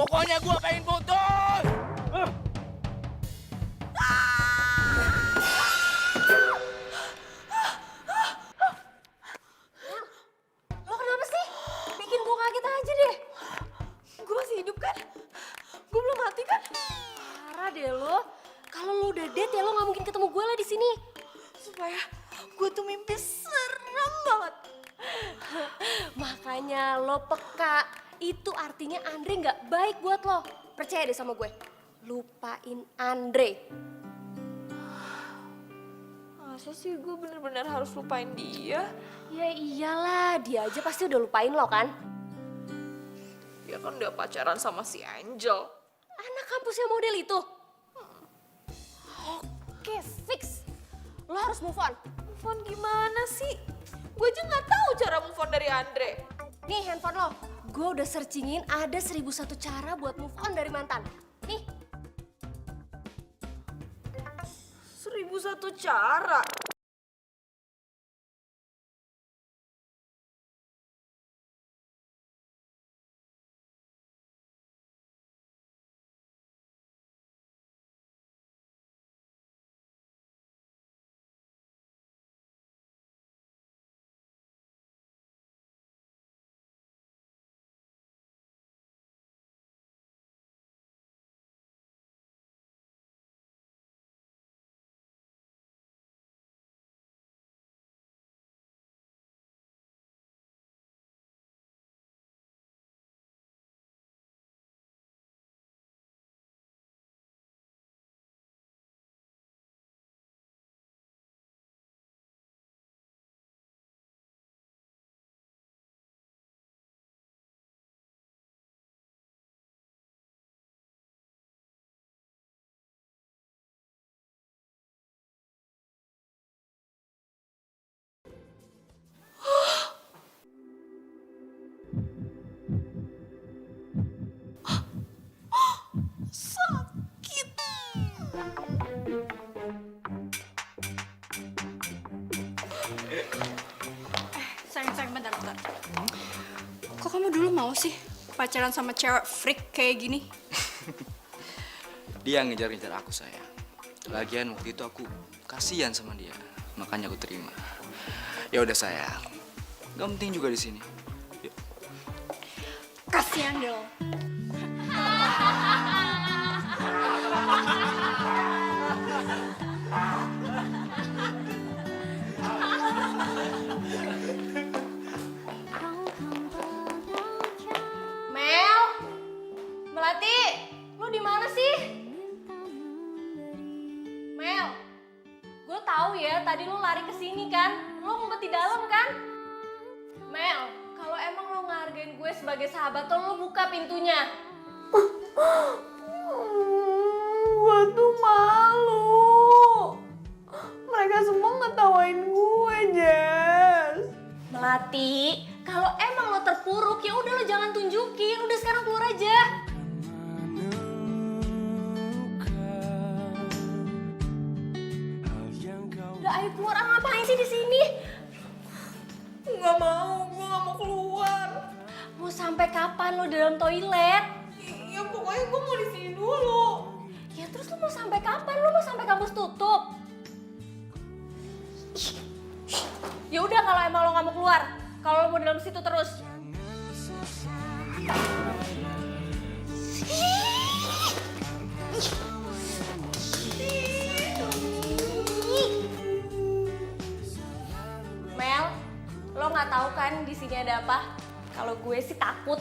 Pokoknya gue pengen putus. Lo kenapa sih? Bikin gue kaget aja deh. Gue masih hidup kan? Gue belum mati kan? Parah deh lo. Kalau lo udah dead ya lo nggak mungkin ketemu gue lah di sini. Supaya gue tuh mimpi serem banget. Makanya lo peka. Itu artinya Andre nggak baik buat lo. Percaya deh sama gue. Lupain Andre. Masa sih gue bener-bener harus lupain dia? Ya iyalah, dia aja pasti udah lupain lo kan? Dia kan udah pacaran sama si Angel. Anak kampusnya model itu. Oke, fix. Lo harus move on. Move on gimana sih? Gue aja gak tahu cara move on dari Andre. Nih handphone lo. Gue udah searchingin ada 1001 cara buat move on dari mantan. Nih. 1001 cara? Sakit. Sayang, bentar. Kok kamu dulu mau sih pacaran sama cewek freak kayak gini? Dia ngejar-ngejar aku, sayang. Lagian waktu itu aku kasihan sama dia, makanya aku terima. Ya udah, sayang. Gak penting juga di sini. Yuk. Kasihan dong. Mel, Melati, lu di mana sih? Mel, gue tahu ya tadi lu lari ke sini kan? Lu ngumpet di dalam kan? Mel, kalau emang lo ngehargain gue sebagai sahabat lo buka pintunya. Gue tuh malu. Mereka semua ngetawain gue, Jess. Melati, kalau emang lo terpuruk ya udah lo jangan tunjukin. Udah sekarang keluar aja. Udah ayo keluar, ngapain sih di sini? Gak mau, gue gak mau keluar. Mau sampai kapan lo di dalam toilet? Ya pokoknya gue mau di sini dulu. Ya terus lo mau sampai kapan? Lo mau sampai kampus tutup? Ya udah kalau emang lo nggak mau keluar, kalau lo mau di dalam situ terus. Mel, lo nggak tahu kan di sini ada apa? Kalau gue sih takut.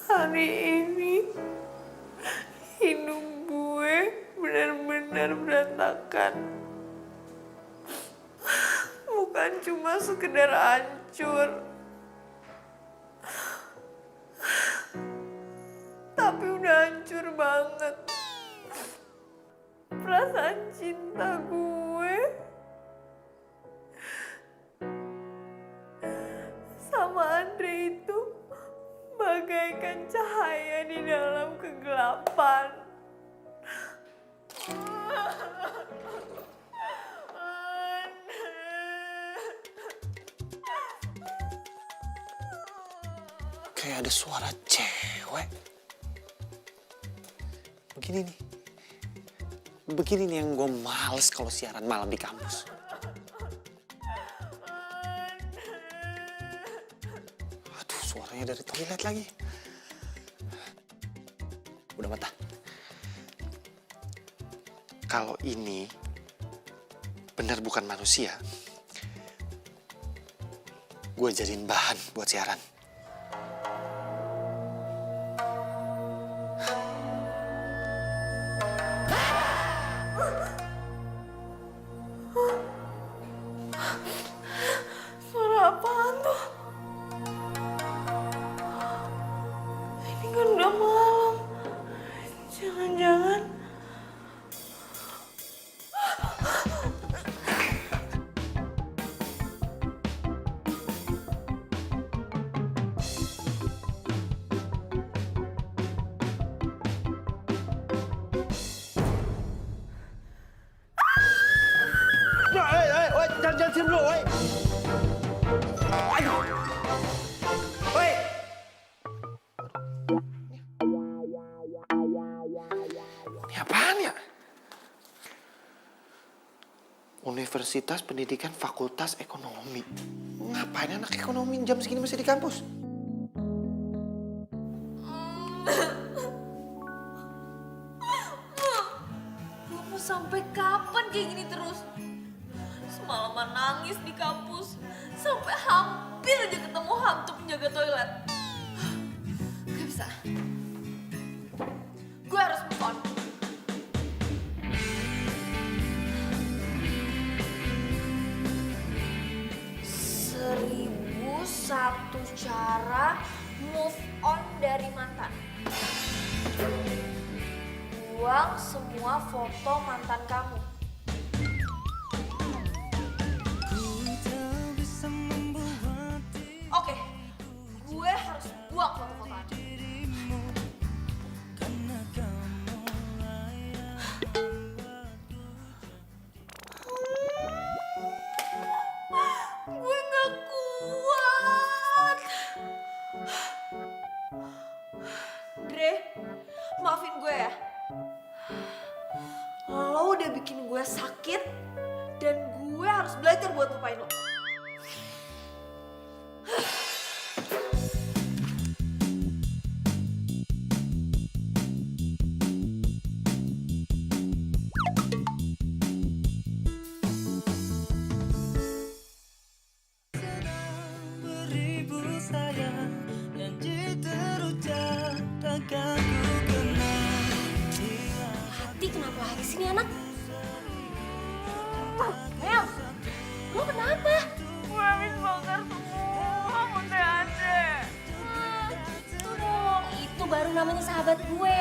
Hari ini hidup gue benar-benar berantakan. Bukan cuma sekedar hancur, tapi udah hancur banget. Perasaan cinta gue sama Andre itu bagaikan cahaya di dalam kegelapan. Kayak ada suara cewek. Begini nih yang gue males kalau siaran malam di kampus. Aduh, suaranya dari toilet lagi. Udah mata. Kalau ini benar bukan manusia, gue jadiin bahan buat siaran. Suara apaan tuh? Ini kan udah malam. Jangan-jangan... Jangan sini dulu, woi. Ayo. Woi. Ini apaan ya? Universitas Pendidikan Fakultas Ekonomi. Ngapain anak ekonomi jam segini masih di kampus? Lu mau sampai kapan kayak gini terus? Semalaman nangis di kampus. Sampai hampir aja ketemu hantu penjaga toilet. Gak bisa. Gue harus move on. Seribu satu cara move on dari mantan. Buang semua foto mantan kamu. Oke, gue harus buang foto-foto Anda. Gue gak kuat. Dre, maafin gue ya. Lo udah bikin gue sakit dan gue harus belajar buat lupain lo. Hati kenapa lagi sih nih anak? Mel, lo kenapa? Gue habis bongkar semua Bunda Andre. Itu baru namanya sahabat gue.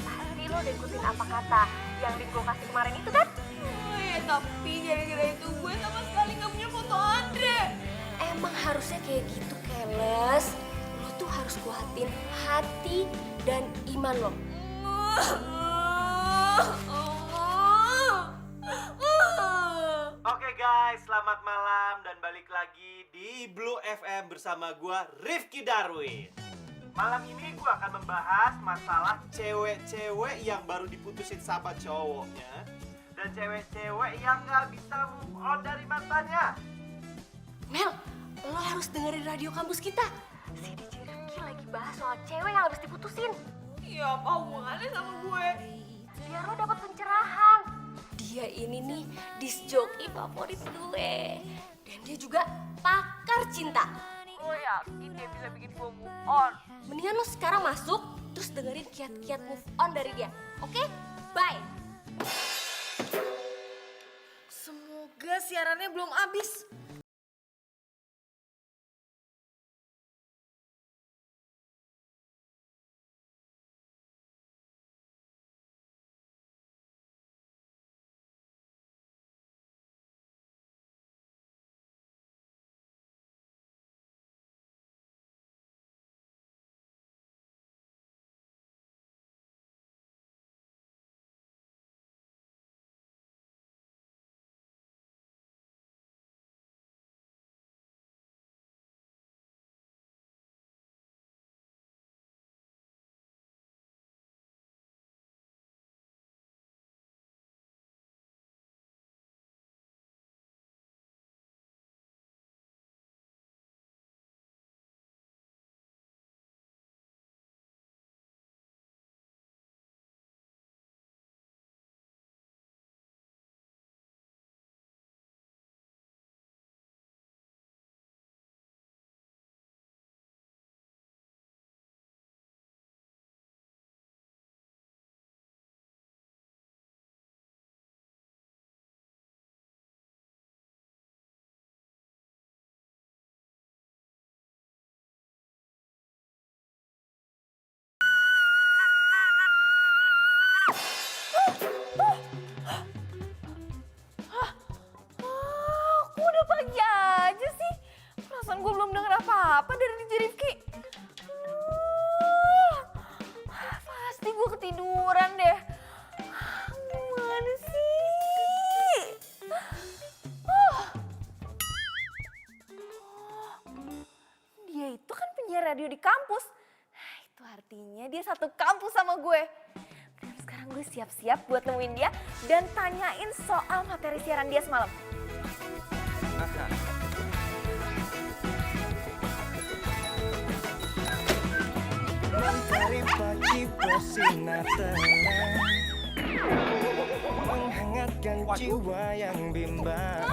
Pasti lo udah ikutin apa kata yang Lin gue kasih kemarin itu kan? Tapi gara-gara itu gue sama sekali gak punya foto Andre. Emang harusnya kayak gitu, Keles. Lo tuh harus kuatin hati dan iman lo. Oke guys, selamat malam dan balik lagi di Blue FM bersama gua Rifki Darwin. Malam ini gua akan membahas masalah cewek-cewek yang baru diputusin sama cowoknya dan cewek-cewek yang gak bisa move on dari mantannya. Mel, lo harus dengerin radio kampus kita. Si DJ Rifki lagi bahas soal cewek yang habis diputusin. Ya apa hubungannya sama gue? Biar lo dapat pencerahan. Dia ini nih disc jockey favorit gue. Dan dia juga pakar cinta. Lo yakin dia bisa bikin gue move on? Mendingan lo sekarang masuk, terus dengerin kiat-kiat move on dari dia. Oke? Bye! Semoga siarannya belum habis. Pantesan gue belum denger apa-apa dari DJ Rifki. Aduh, pasti gue ketiduran deh. Gimana sih? Dia itu kan penyiar radio di kampus. Itu artinya dia satu kampus sama gue. Dan sekarang gue siap-siap buat nemuin dia dan tanyain soal materi siaran dia semalam. Mentari pagi bersinar terang, menghangatkan jiwa yang bimbang,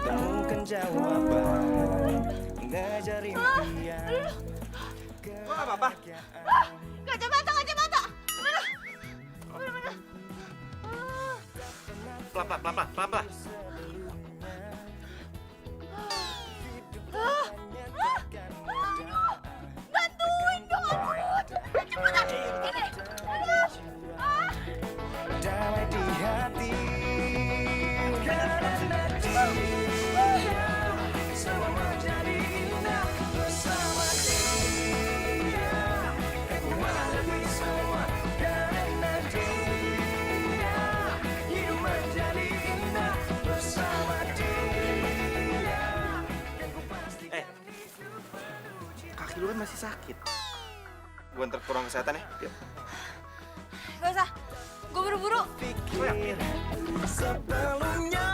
temukan jawaban, mengejar impian. Gak apa-apa. Kacamata. Pelan-pelan. Bantuin dong aku. Cepetan. Gini. Damai di hati, karena dia semua menjadi indah bersama dia. Aku menghadapi semua karena dia, hidup menjadi indah bersama dia. Kaki lu kan masih sakit. Gue antar ke ruang kesehatan ya. Yuk. Gak usah. Gue buru-buru. Pikir sebelumnya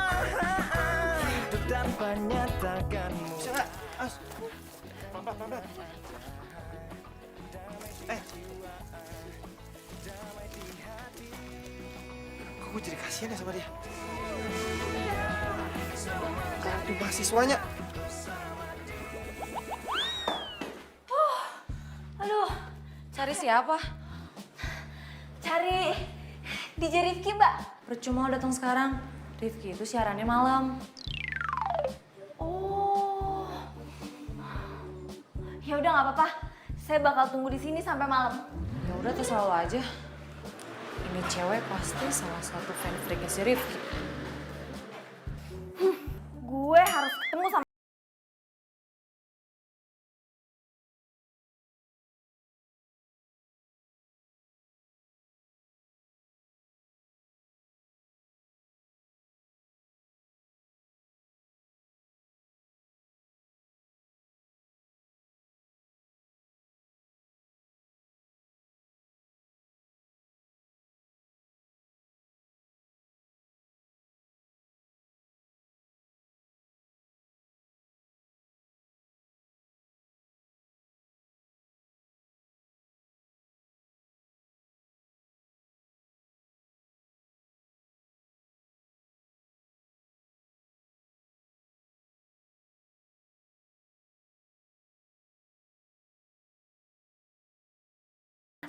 hidup tanpa nyatakanmu. Bisa nggak? As. Pelan-pelan. Kok gue jadi kasihan ya sama dia? Kartu mahasiswanya. Aduh, cari siapa? Cari DJ Rifki, Mbak. Percuma datang sekarang. Rifki itu siarannya malam. Oh. Ya udah nggak apa-apa. Saya bakal tunggu di sini sampai malam. Ya udah terserah lo aja. Ini cewek pasti salah satu fan freaknya si Rifki. Gue harus ketemu sama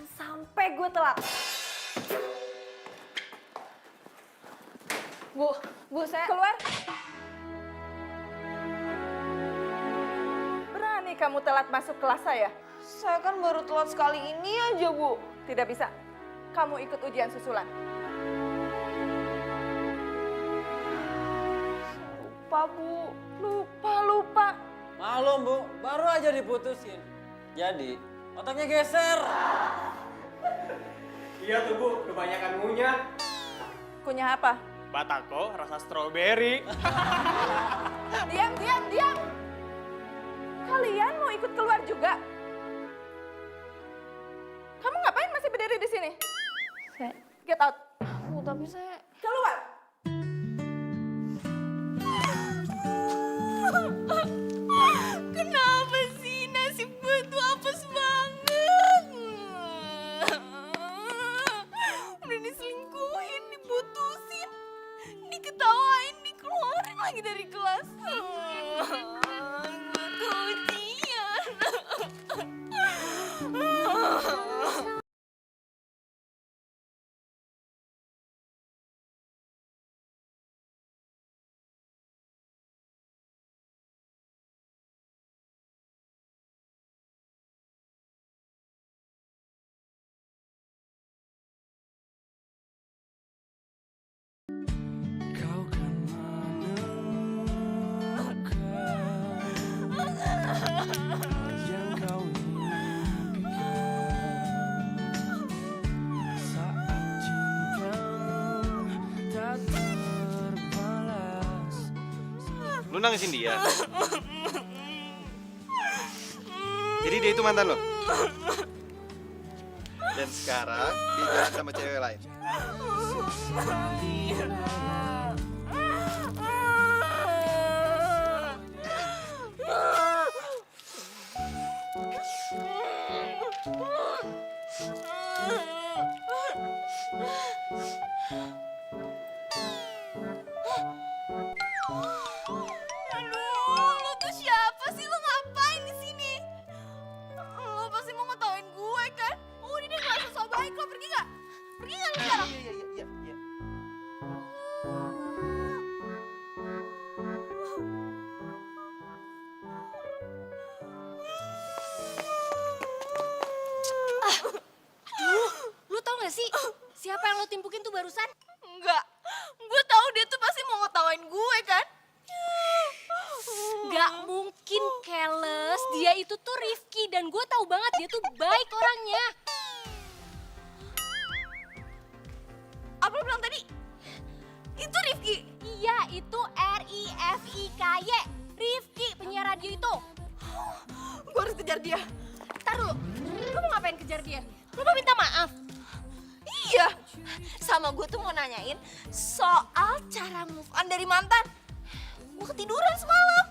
sampai gue telat. Bu, saya keluar. Berani kamu telat masuk kelas saya? Saya kan baru telat sekali ini aja, Bu. Tidak bisa. Kamu ikut ujian susulan. Lupa, Bu. Lupa. Maklum Bu, baru aja diputusin. Jadi, otaknya geser. Iya tuh Bu, kebanyakan ngunyah. Kunyah apa? Batako rasa stroberi. Diam. Kalian mau ikut keluar juga? Kamu ngapain masih berdiri di sini? Get out. Bu, tapi saya... Keluar. Kenapa sih nasib gue tuh apes banget? Udah diselingkuhin, diputusin, diketawain, dikeluarin lagi dari kelas. Lu nangisin dia. Jadi dia itu mantan lo? Dan sekarang dia jalan sama cewek lain. Aduh, lo tuh siapa sih? Lo ngapain di sini? Lo pasti mau ngetawain gue kan? Udah deh, gak usah so baik. Lo pergi gak? Pergi gak lo sekarang? Iya. Lu tau gak sih siapa yang lo timpukin tuh barusan? Enggak. Gue tahu dia tuh pasti mau ngetawain gue kan? Gak mungkin, Keles. Dia itu tuh Rifki dan gue tahu banget dia tuh baik orangnya. Apa lo bilang tadi? Itu Rifki. Iya, itu R-I-F-I-K-Y. Rifki, penyiar radio itu. Gue harus kejar dia. Ntar dulu, lu mau ngapain kejar dia? Lu mau minta maaf? Iya. Sama gue tuh mau nanyain soal cara move on dari mantan. Gue ketiduran semalam.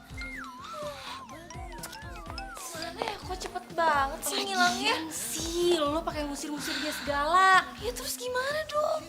Mana ya, kok cepet banget sih ngilangnya? Sih, lo pakai ngusir-ngusir dia segala. Ya terus gimana dong?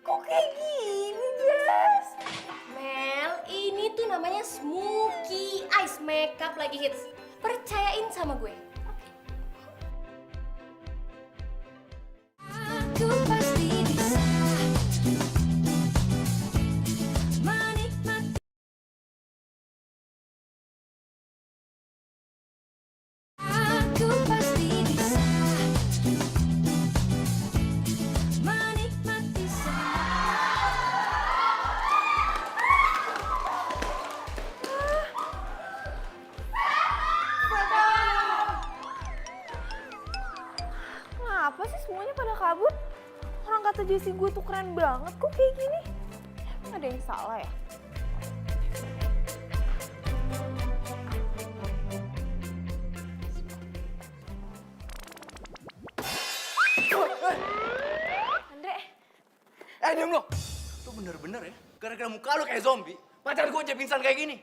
Kok kayak gini, Jess? Mel, ini tuh namanya Smoky Eyes Makeup lagi hits. Percayain sama gue. Aku pasti bisa menikmati. Aku pasti bisa menikmati Kenapa sih semuanya pada kabur? Orang kata Jessie gue tuh keren banget, kok kayak gini? Emang ada yang salah ya? Andre, Diam lo! bener-bener ya, gara-gara muka lu kayak zombie, pacar gue aja pingsan kayak gini.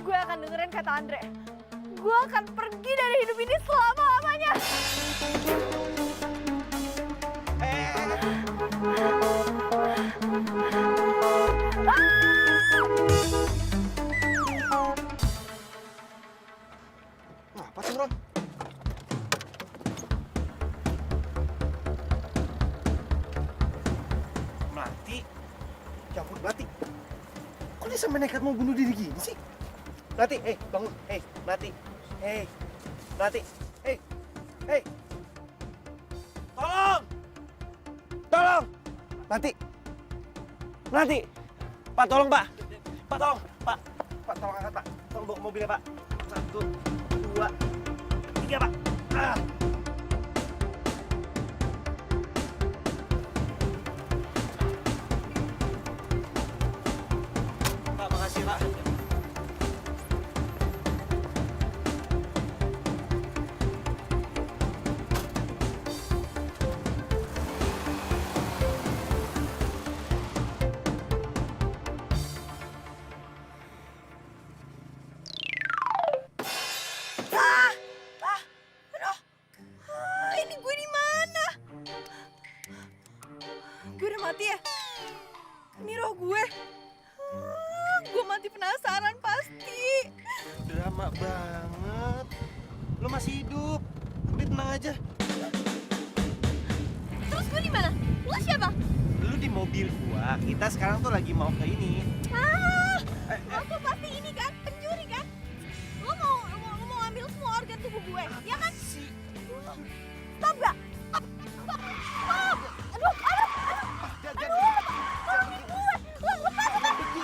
Gue akan dengerin kata Andre. Gue akan pergi dari hidup ini selama-lamanya. Apa tuh, Ron? Melati. Ya ampun, Melati. Kok dia sampai nekat mau bunuh diri gini sih? Melati, bangun. Melati. Melati. Tolong! Tolong! Melati. Melati. Pak, tolong, Pak. Pak, tolong. Pak. Pak, tolong angkat, Pak. Tolong bawa ke mobilnya, Pak. 1, 2, 3, Pak. Ah. Pak, makasih, Pak. Ini gue di mana? Gue udah mati ya? Ini roh gue. Gue mati penasaran pasti. Drama banget. Lo masih hidup. Udah tenang aja. Terus gue di mana? Lo siapa? Lu di mobil gua. Kita sekarang tuh lagi mau ke ini. Lo tuh pasti ini kan, pencuri kan? Lo mau ambil semua organ tubuh gue, ya kan? Stop gak? Stop! Aduh! Tolongin gue! Lo lepas! Aduh, stop!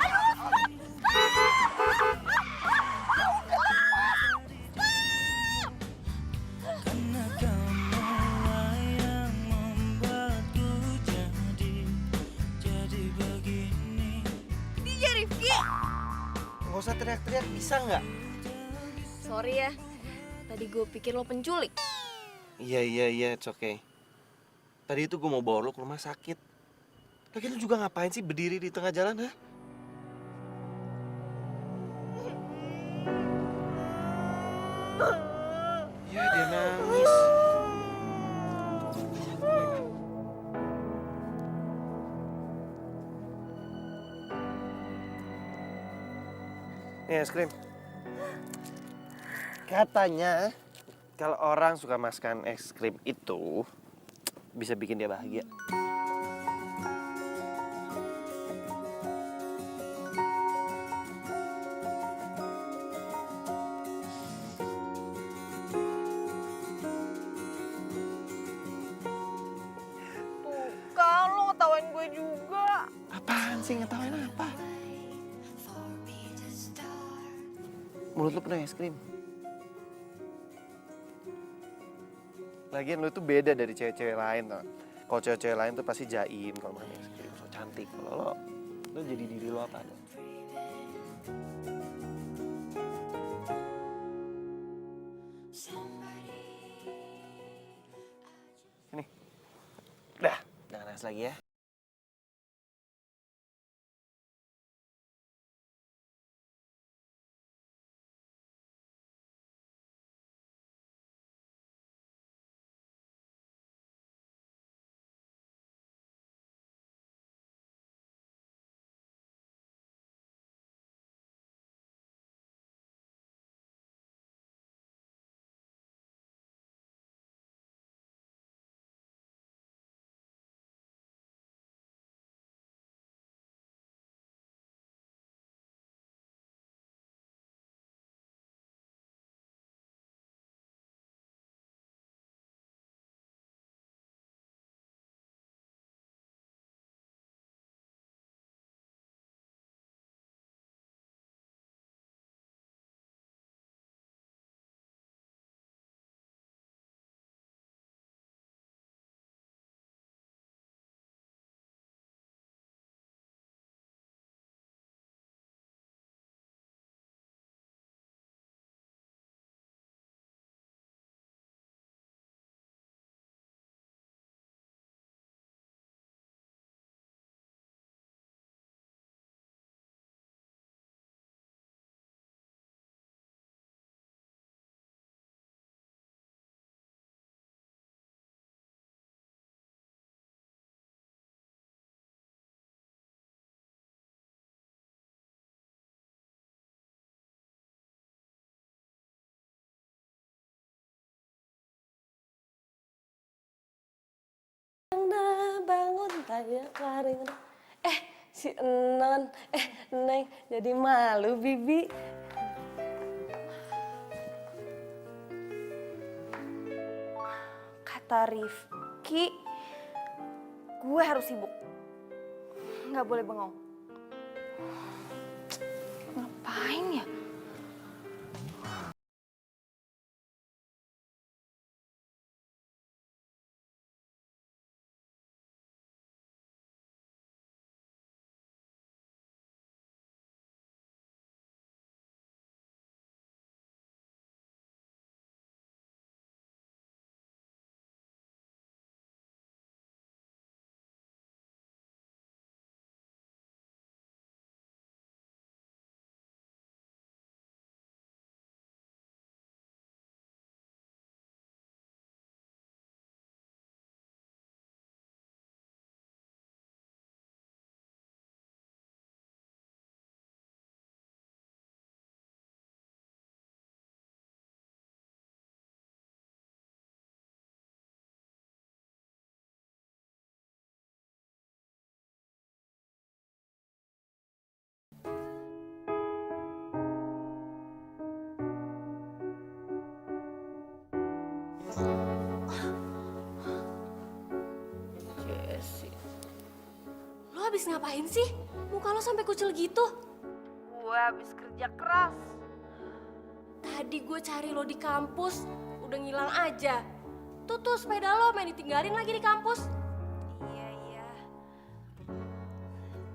Karena kamulah yang membuatku jadi begini. DJ Rifki! Nggak usah teriak-teriak, bisa nggak? Sorry ya, tadi gue pikir lo penculik. Iya, it's okay. Tadi itu gua mau bawa lo ke rumah sakit. Lagi lu juga ngapain sih berdiri di tengah jalan, ha? Ya, dia nangis. Nih, es krim. Katanya kalau orang suka makan es krim itu bisa bikin dia bahagia. Tuh kan, lo ngetawain gue juga. Apaan sih, ngetawain apa? Mulut lu penuh es krim. Lagian lu tuh beda dari cewek-cewek lain tau. Kalau cewek-cewek lain tuh pasti jaim kalau makan es krim, so cantik. Kalau lo jadi diri lo apa ada? Relax lagi ya. Bangun tanya kemarin. Si Enon, Neng jadi malu Bibi. Kata Rifki, gue harus sibuk. Nggak boleh bengong. Ngapain ya? Lo habis ngapain sih? Muka lo sampai kucel gitu. Gue habis kerja keras. Tadi gue cari lo di kampus, udah ngilang aja. Tuh sepeda lo main ditinggalin lagi di kampus. Iya.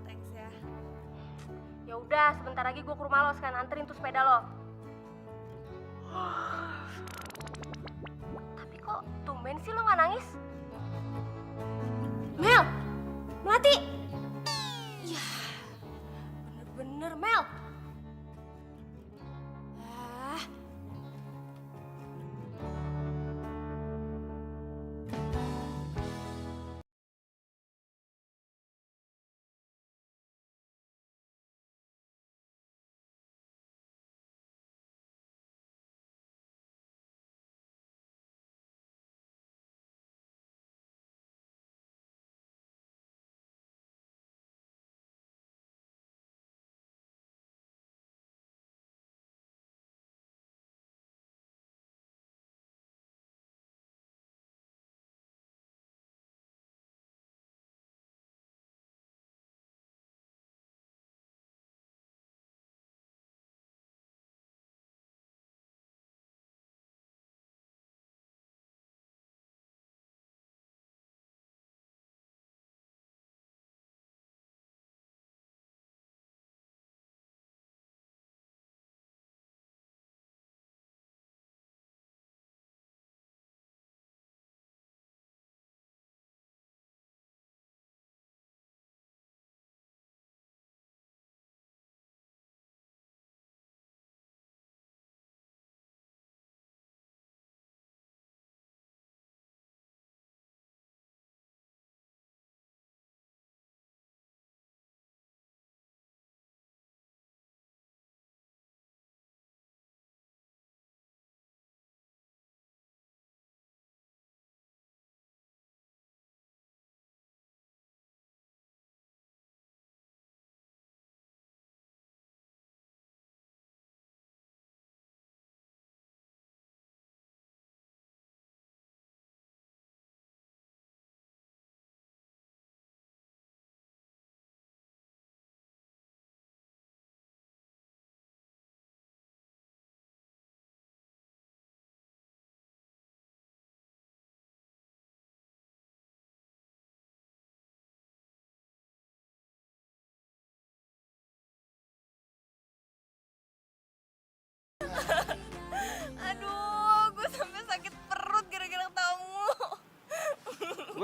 Thanks ya. Ya udah, sebentar lagi gue ke rumah lo sekarang anterin tuh sepeda lo. Tapi kok tumben sih lo nggak nangis? Mel, Melati. Ya, bener-bener Mel.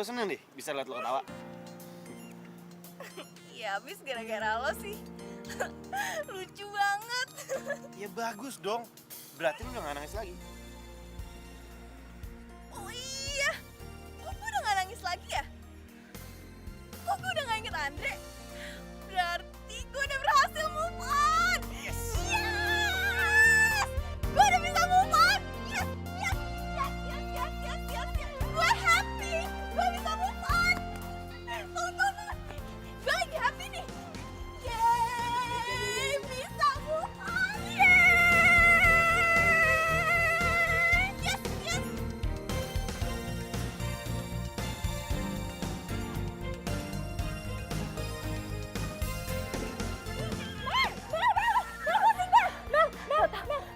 gue seneng deh bisa liat lo ketawa. Ya abis gara-gara lo sih. Lucu banget. Ya bagus dong, berarti lo udah gak nangis lagi. Oh iya, kok gue udah gak nangis lagi ya? Kok gue udah gak inget Andre? Berarti gue udah berhasil move on. Yes! Gue udah bisa move on. Yes! Gue happy. Gue bisa move on. Tuh. Gue lagi happy nih. Yeay, bisa move on. Yeay! Yes!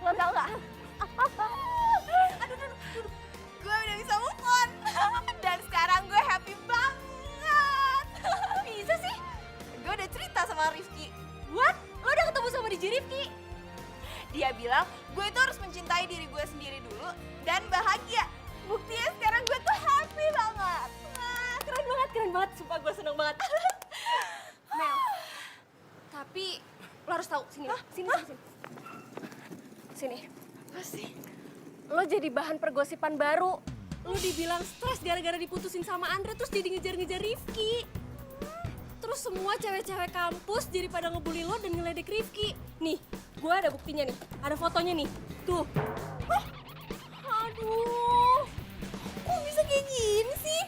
Lo tau gak? Aduh. Gue udah bisa move on. Dan sekarang gue happy banget. Bisa sih? Gue udah cerita sama Rifki. What? Lo udah ketemu sama DJ Rifki? Dia bilang gue itu harus mencintai diri gue sendiri dulu dan bahagia. Buktinya sekarang gue tuh happy banget. Wah, keren banget. Sumpah gue seneng banget. Mel, tapi lo harus tahu sini. Apa sih? Lo jadi bahan pergosipan baru. Lo dibilang stres gara-gara diputusin sama Andre terus jadi ngejar-ngejar Rifki. Terus semua cewek-cewek kampus jadi pada ngebully lo dan ngeledek Rifki. Nih, gue ada buktinya nih. Ada fotonya nih. Tuh. Aduh. Kok bisa kayak gini sih?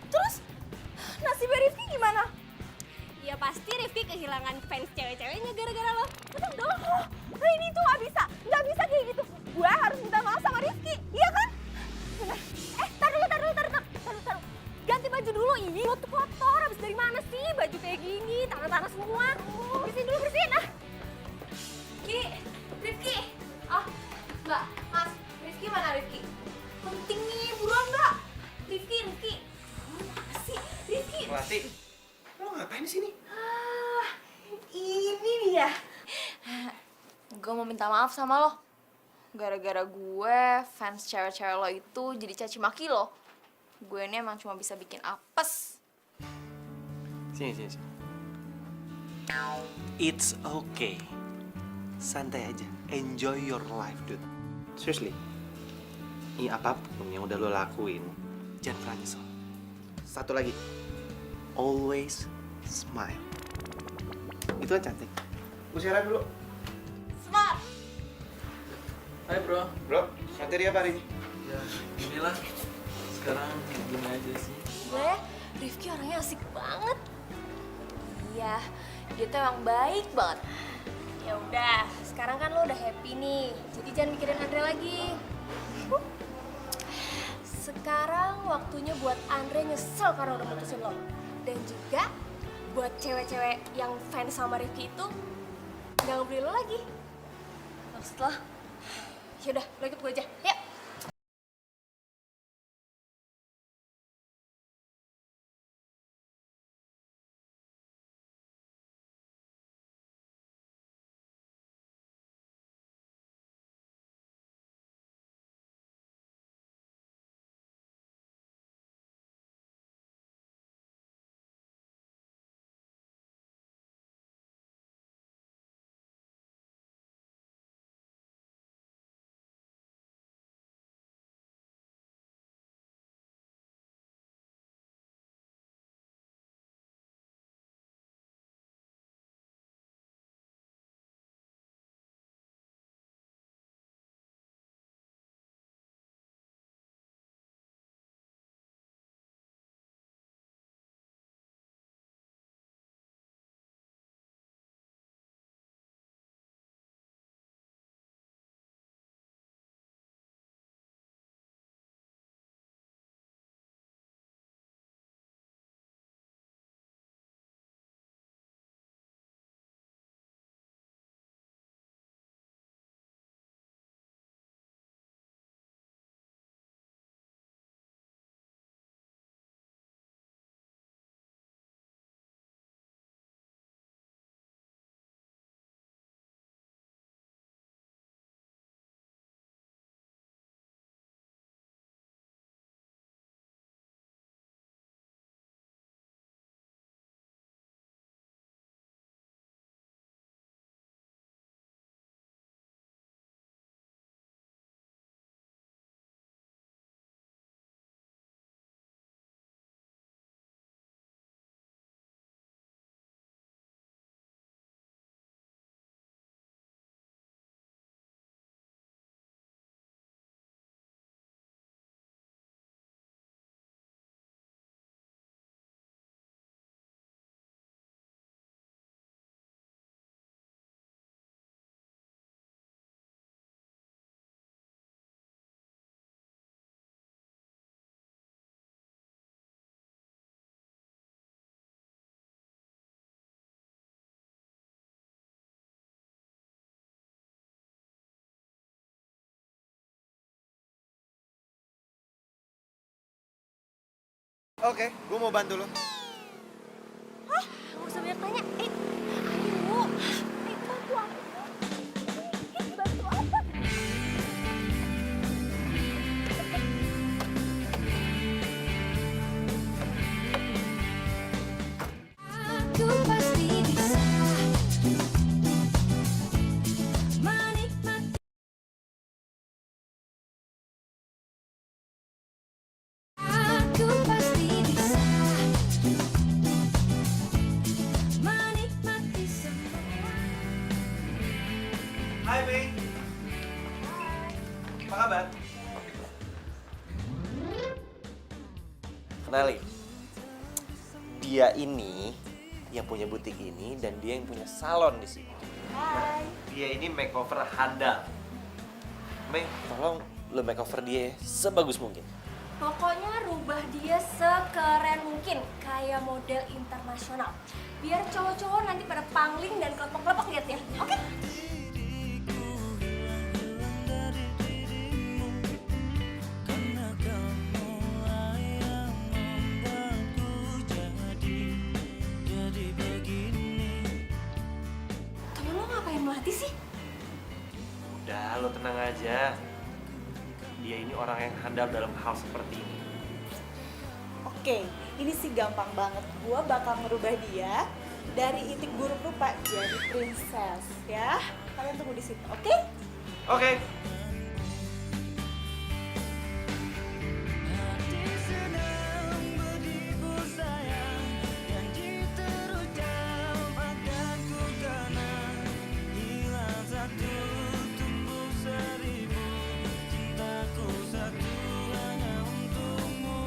Terus nasibnya Rifki gimana? Ya pasti Rifki kehilangan fans cewek-ceweknya gara-gara lo. Betul dong. Nah ini tuh nggak bisa kayak gitu. Gue harus minta maaf sama Rifki, iya kan? Bener. Tar dulu. Ganti baju dulu, ini lo tuh kotor. Habis dari mana sih baju kayak gini, tanah-tanah semua. Bersihin ah. Rifki. Oh, Mbak, Mas, Rifki mana Rifki? Penting nih, buruan Mbak. Rifki. Mana sih? Rifki. Melati, lo ngapain di sini? Ini dia. Gue mau minta maaf sama lo. Gara-gara gue, fans cewek-cewek lo itu jadi caci maki lo. Gue ini emang cuma bisa bikin apes. Sini. It's okay. Santai aja. Enjoy your life, dude. Seriously. Ini apapun yang udah lo lakuin, jangan pernah nyesel. Satu lagi. Always smile. Itu kan cantik. Gue share dulu. Smart. Hai bro. Bro, materi apa hari ini? Ya, inilah. Sekarang gini aja sih. Gue, Rifki orangnya asik banget. Iya, dia tuh emang baik banget. Ya udah, sekarang kan lo udah happy nih, jadi jangan mikirin Andre lagi. Sekarang waktunya buat Andre nyesel karena udah mutusin lo. Dan juga buat cewek-cewek yang fans sama Rifki itu nggak ngebeli lo lagi. Maksud lo? Yaudah, lo ikut gue aja. Yuk! Oke, gue mau bantu lo. Hah? Gak usah banyak tanya. Ayo. Bantu apa? Bantu apa? Aku pasti bisa menikmati. Aku pasti bisa menikmati semua. Hai Mei. Apa kabar? Kenalin, dia ini yang punya butik ini dan dia yang punya salon di sini. Hai. Dia ini makeover handal. Mei, tolong lo makeover dia sebagus mungkin. Pokoknya rubah dia sekeren mungkin, kayak model internasional. Biar cowok-cowok nanti pada pangling dan kelepek-kelepek liatnya, oke? Karena kamu yang membuatku jadi begini. Temen lo ngapain melatih sih? Udah, lo tenang aja. Dia ini orang yang handal dalam hal seperti ini. Oke, ini sih gampang banget. Gua bakal ngerubah dia dari itik buruk rupa jadi princess ya. Kalian tunggu di situ, oke? Oke. Hati sedang beribu sayang, janji terucap akan ku kenang. Hilang satu, tumbuh seribu, cintaku satu hanya untukmu.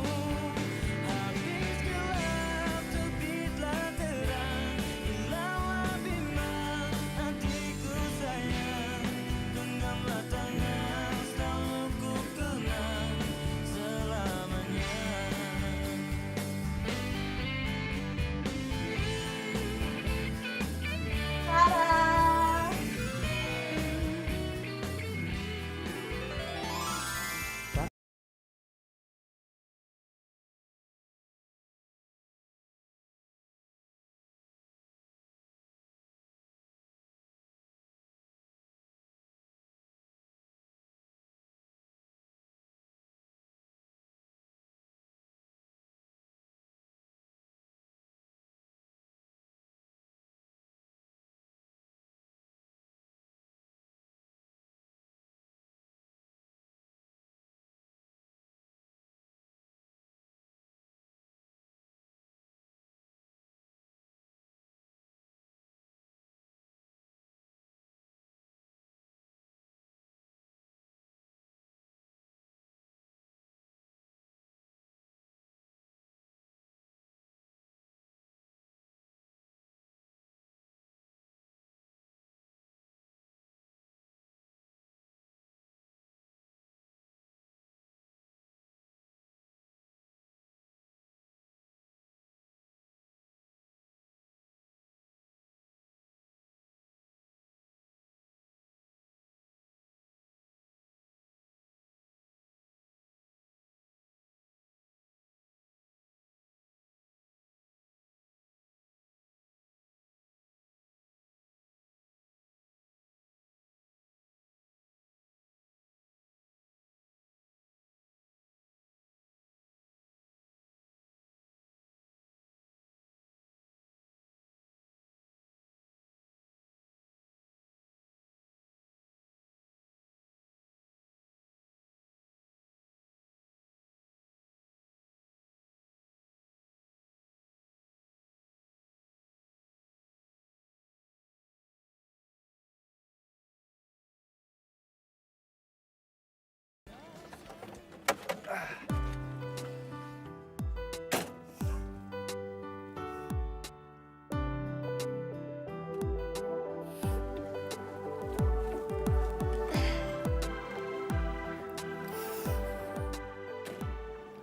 Habis gelap, terbitlah terang, hilanglah bimbang hatiku sayang. Genggamlah tangan, selalu ku kenang selamanya. Sarah.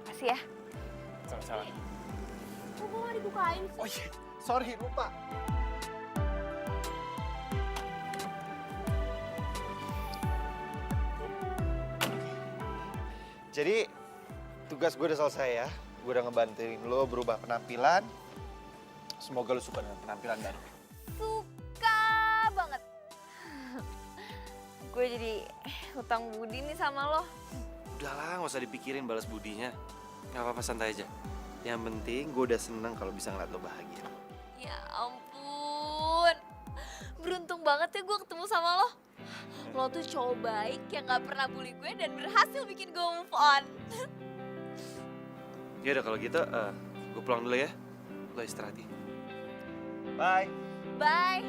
Makasih ya. Sama-sama. Kok gak dibukain sih? Oh iya, sorry lupa. Jadi tugas gue udah selesai ya. gue udah ngebantuin lo berubah penampilan. Semoga lo suka dengan penampilan baru. Suka banget. Gue jadi hutang budi nih sama lo. Udahlah, nggak usah dipikirin balas budinya. Gak apa-apa, santai aja. Yang penting gue udah seneng kalau bisa ngeliat lo bahagia. Ya ampun. Beruntung banget ya gue ketemu sama lo. Lo tuh cowok baik yang gak pernah bully gue dan berhasil bikin gue move on. Ya udah kalau gitu, gue pulang dulu ya. Lo istirahat ya. Bye. Bye.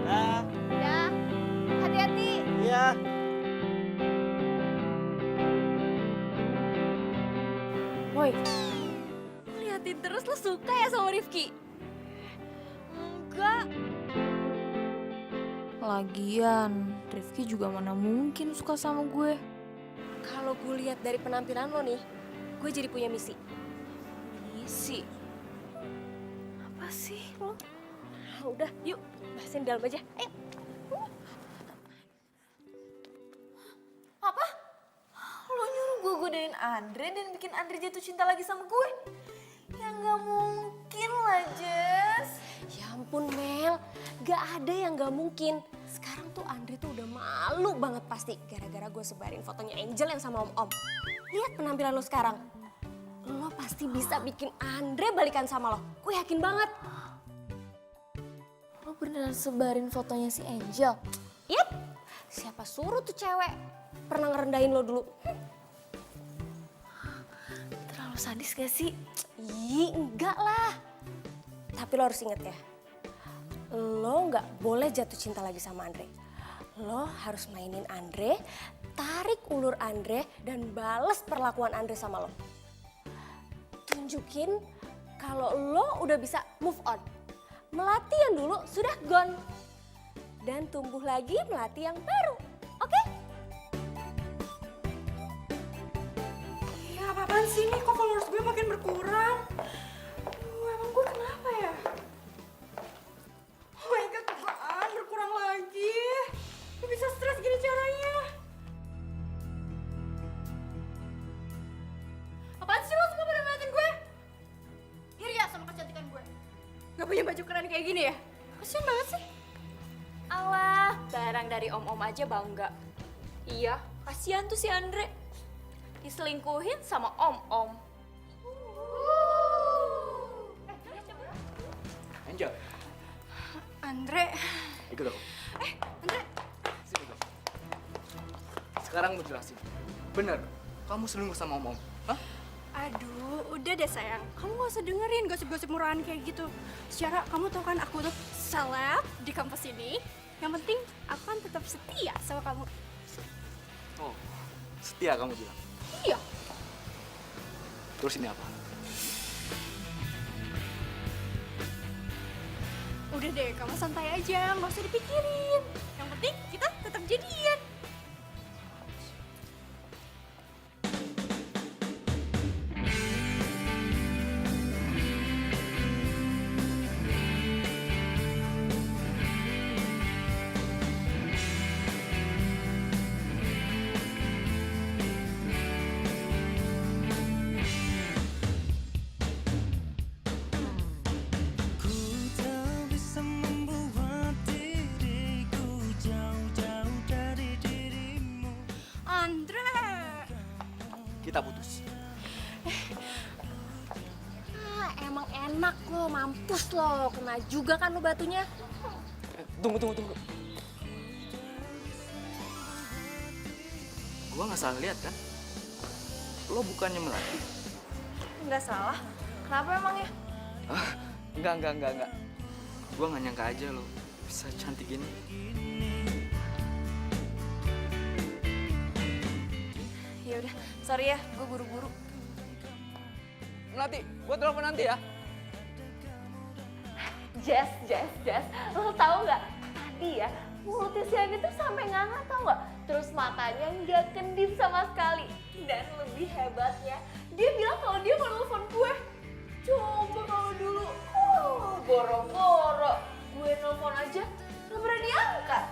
Dah. Ya, hati-hati. Iya. Woi, liatin terus lo suka ya sama Rifki? Enggak. Lagian, Rifki juga mana mungkin suka sama gue. Kalau gue lihat dari penampilan lo nih, gue jadi punya misi. Misi. Apa sih lo? Ah, udah, yuk, bahasin dalam aja. Ayo. Apa? Lo nyuruh gue godain Andre dan bikin Andre jatuh cinta lagi sama gue? Ya nggak mungkin lah, Jess. Ya ampun Mel, gak ada yang gak mungkin. Sekarang tuh Andre tuh udah malu banget pasti gara-gara gue sebarin fotonya Angel yang sama om-om. Lihat penampilan lo sekarang. Lo pasti bisa bikin Andre balikan sama lo. Gue yakin banget. Lo beneran sebarin fotonya si Angel? Yap, siapa suruh tuh cewek pernah ngerendahin lo dulu. Terlalu sadis gak sih? Ih, enggak lah. Tapi lo harus inget ya, lo nggak boleh jatuh cinta lagi sama Andre. Lo harus mainin Andre, tarik ulur Andre, dan bales perlakuan Andre sama lo. Tunjukin kalau lo udah bisa move on. Melati yang dulu sudah gone. Dan tumbuh lagi melati yang baru. Oke? Ya apa-apaan sih nih, kok followers gue makin berkurang? Emang gue kenapa ya? Oh my god, apaan berkurang lagi? Gue bisa stres gini caranya. Apaan sih lo semua pada ngeliatin gue? Iri ya sama kecantikan gue? Gak punya baju keren kayak gini ya? Kasian banget sih. Alah, barang dari om-om aja bangga. Iya, kasihan tuh si Andre. Diselingkuhin sama om-om. Angel, Andre, ikut aku. Andre. Sini dong. Sekarang mau jelasin. Bener, kamu selingkuh sama om-om? Hah? Aduh, udah deh sayang. Kamu gak usah dengerin gosip-gosip murahan kayak gitu. Secara kamu tau kan aku tuh seleb di kampus ini. Yang penting aku kan tetap setia sama kamu. Oh, setia kamu bilang. Iya. Terus ini apa? Udah deh, kamu santai aja, nggak usah dipikirin. Yang penting kita tetap jadian. Ku tak bisa membuat diriku jauh-jauh dari dirimu. Andre. Kita putus. Ah, emang enak lo, mampus lo. Kena juga kan lo batunya. Tunggu. Gua nggak salah lihat kan? Lo bukannya Melati? Nggak salah. Kenapa emangnya? Ah, enggak. Gua nggak nyangka aja lo bisa cantik gini. Ya udah, sorry ya, gue buru-buru. Melati, gua telepon nanti ya. Jess, lo tau nggak? Tadi ya, mulutnya si Andre tuh sampai nganga tau nggak? Terus matanya nggak kedip sama sekali. Dan lebih hebatnya, dia bilang kalau dia mau nelfon gue. Coba kalau dulu, boro-boro gue nelfon aja nggak berani angkat.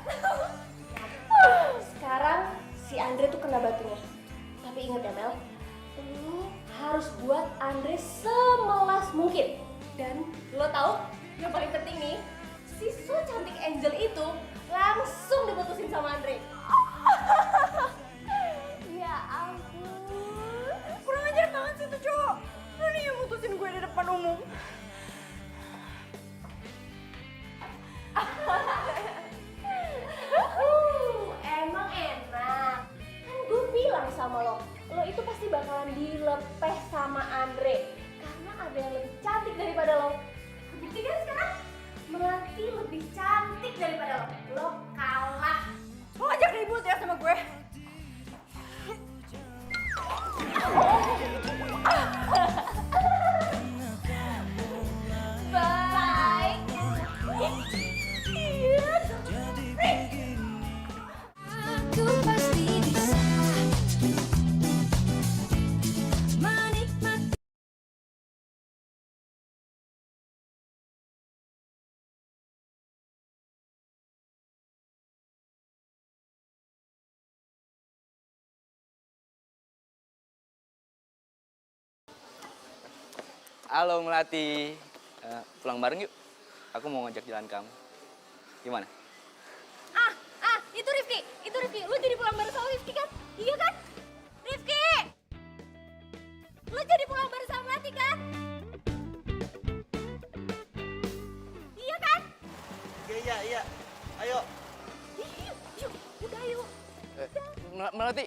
Sekarang si Andre tuh kena batunya. Tapi inget ya Mel, lo harus buat Andre semelas mungkin. Dan lo tahu yang paling penting nih, si so cantik Angel itu langsung diputusin sama Andre. Ya ampun. Kurang ajar banget sih tuh cowok. Berani yang mutusin gue di depan umum. Emang enak. Kan gue bilang sama lo itu pasti bakalan dilepeh sama Andre. Karena ada yang lebih cantik daripada lo. Bukti kan sekarang? Melati lebih cantik daripada lo. Lo kalah. Lo ngajak ribut ya sama gue. Bye. Aku pasti bisa menikmati. Halo Melati. Pulang bareng yuk. Aku mau ngajak jalan kamu. Gimana? Itu Rifki. Lu jadi pulang bareng sama Rifki kan? Iya kan? Rifki! Lu jadi pulang bareng sama Melati kan? Iya kan? Iya. Ayo. Yuk, udah yuk. Melati.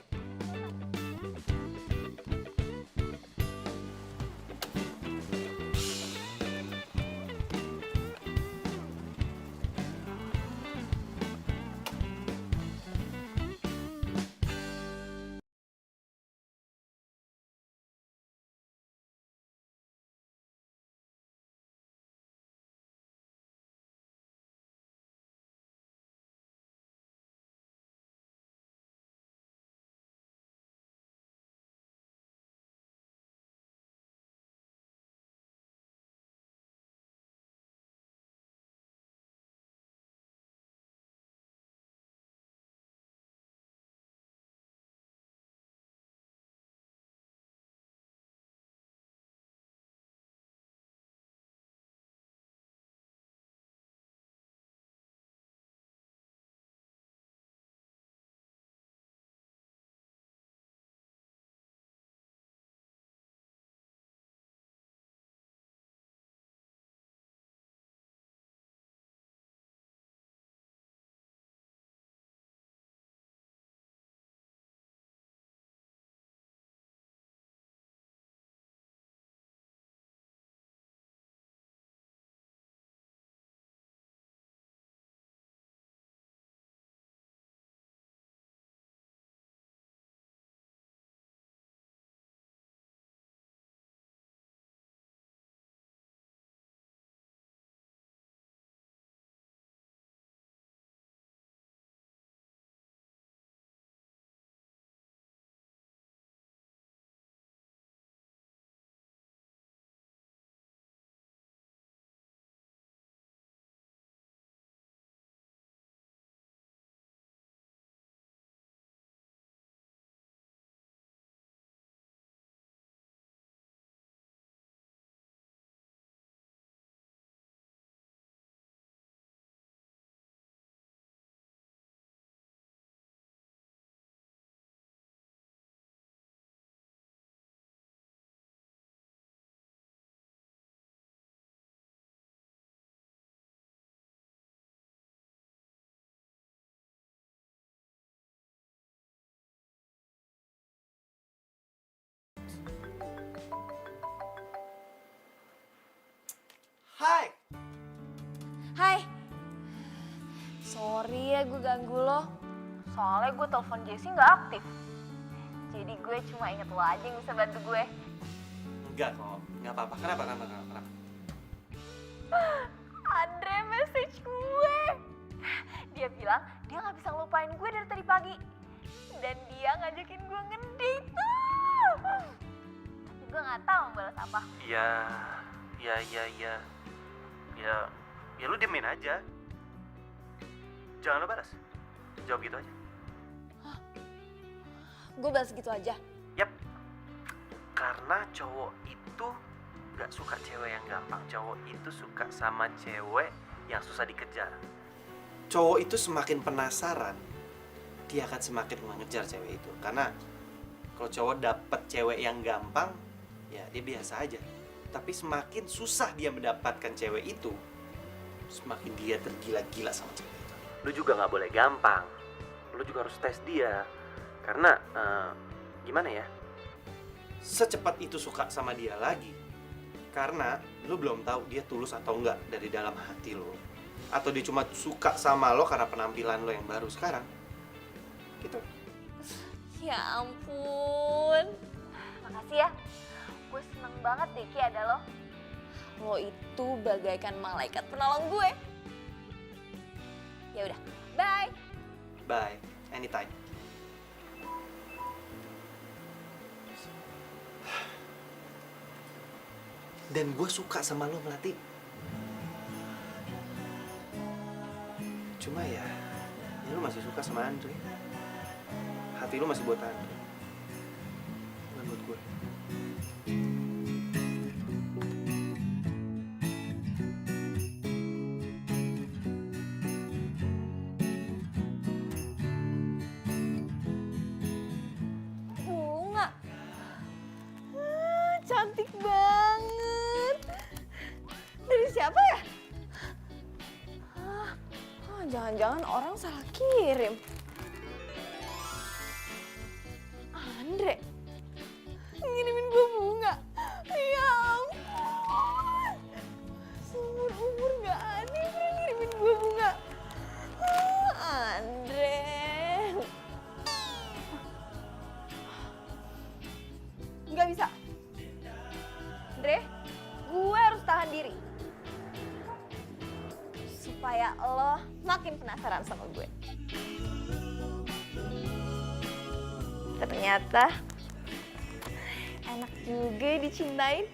Hai. Hai. Sorry ya gue ganggu lo. Soalnya gue telepon Jessie nggak aktif. Jadi gue cuma inget lo aja yang bisa bantu gue. Enggak kok, nggak apa-apa. Kenapa? Andre message gue. Dia bilang apa? Ya, ya. Ya lu diemin aja. Jangan lu balas. Jawab gitu aja. Gue balas gitu aja. Yap. Karena cowok itu gak suka cewek yang gampang. Cowok itu suka sama cewek yang susah dikejar. Cowok itu semakin penasaran, dia akan semakin mengejar cewek itu. Karena kalau cowok dapet cewek yang gampang, ya dia biasa aja. Tapi semakin susah dia mendapatkan cewek itu, semakin dia tergila-gila sama cewek itu. Lu juga gak boleh gampang. Lu juga harus tes dia. Karena, gimana ya? Secepat itu suka sama dia lagi. Karena lu belum tahu dia tulus atau enggak dari dalam hati lu. Atau dia cuma suka sama lo karena penampilan lo yang baru sekarang. Gitu. Ya ampun. Makasih ya. Gue seneng banget deh Ki ada lo. Lo itu bagaikan malaikat penolong gue. Ya udah, bye. Bye, anytime. Dan gue suka sama lo, Melati. Cuma ya lo masih suka sama Andre. Hati lo masih buat Andre, bukan buat gue. Bunga. Cantik banget. Dari siapa ya? Jangan-jangan orang salah kirim. Andre ngirimin gue bunga. Ya ampun. Seumur umur gak ada yang pernah ngirimin gue bunga. Andre. Gak bisa. Andre, gue harus tahan diri. Supaya lo makin penasaran sama gue. Ternyata enak juga dicintain.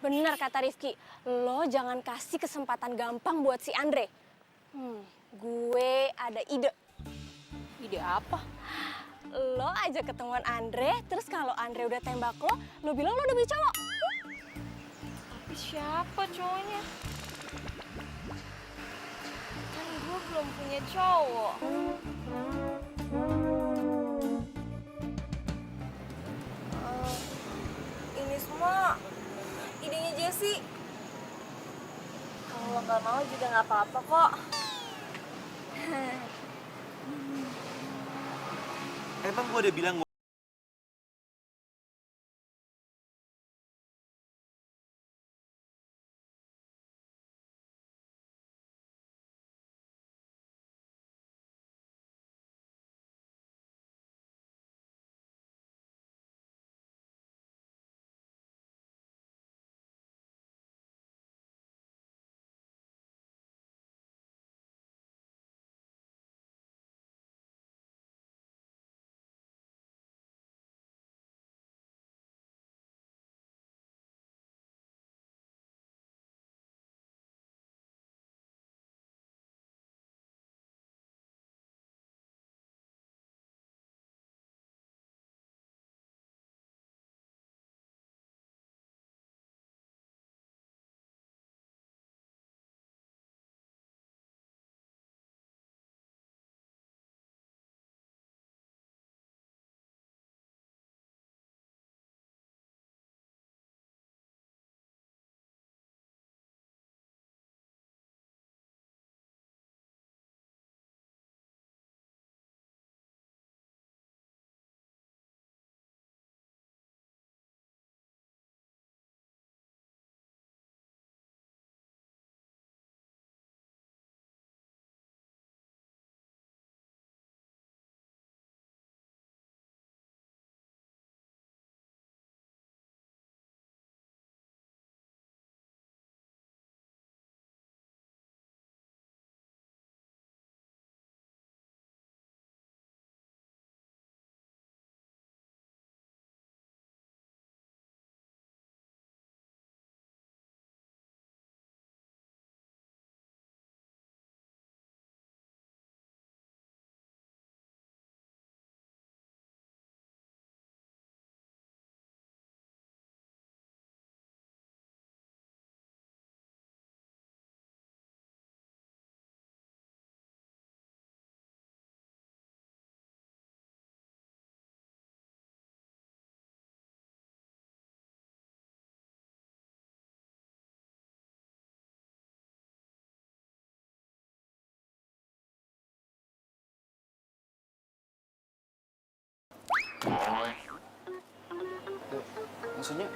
Bener kata Rifki, lo jangan kasih kesempatan gampang buat si Andre. Gue ada ide. Ide apa? Lo aja ketemuan Andre, terus kalau Andre udah tembak lo bilang lo udah punya cowok. Tapi siapa cowoknya? Kan gue belum punya cowok. Ini semua idenya Jessie. Kalau lo nggak mau juga nggak apa-apa kok. Emang gue udah bilang Maksudnya?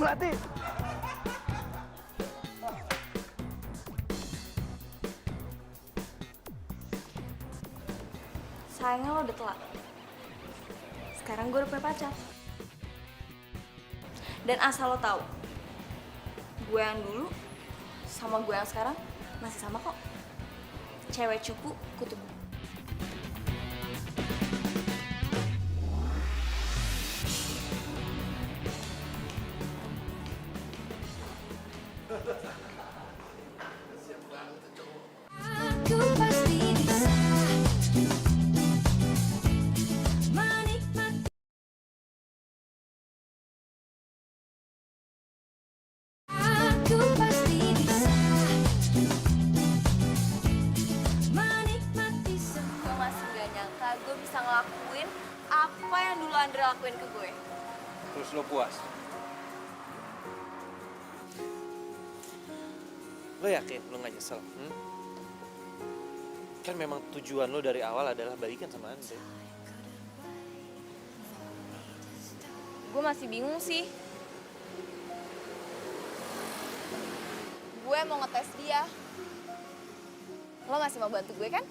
Melati! Sayangnya lo udah telat. Sekarang gue udah punya pacar. Dan asal lo tahu, gue yang dulu sama gue yang sekarang masih sama kok. Cewek cupu, kutu. Aku pasti bisa menikmati. Aku pasti bisa menikmati semua. Gue masih gak nyangka gue bisa ngelakuin apa yang dulu Andre lakuin ke gue. Terus lo puas? Lo yakin lo gak nyesel? Kan memang tujuan lo dari awal adalah balikan sama Andre. Gue masih bingung sih. Gue mau ngetes dia. Lo masih mau bantu gue kan?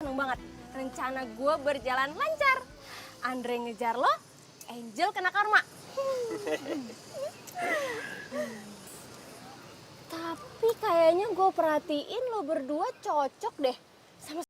Seneng banget. Rencana gue berjalan lancar. Andre ngejar lo, Angel kena karma. Tapi kayaknya gue perhatiin lo berdua cocok deh sama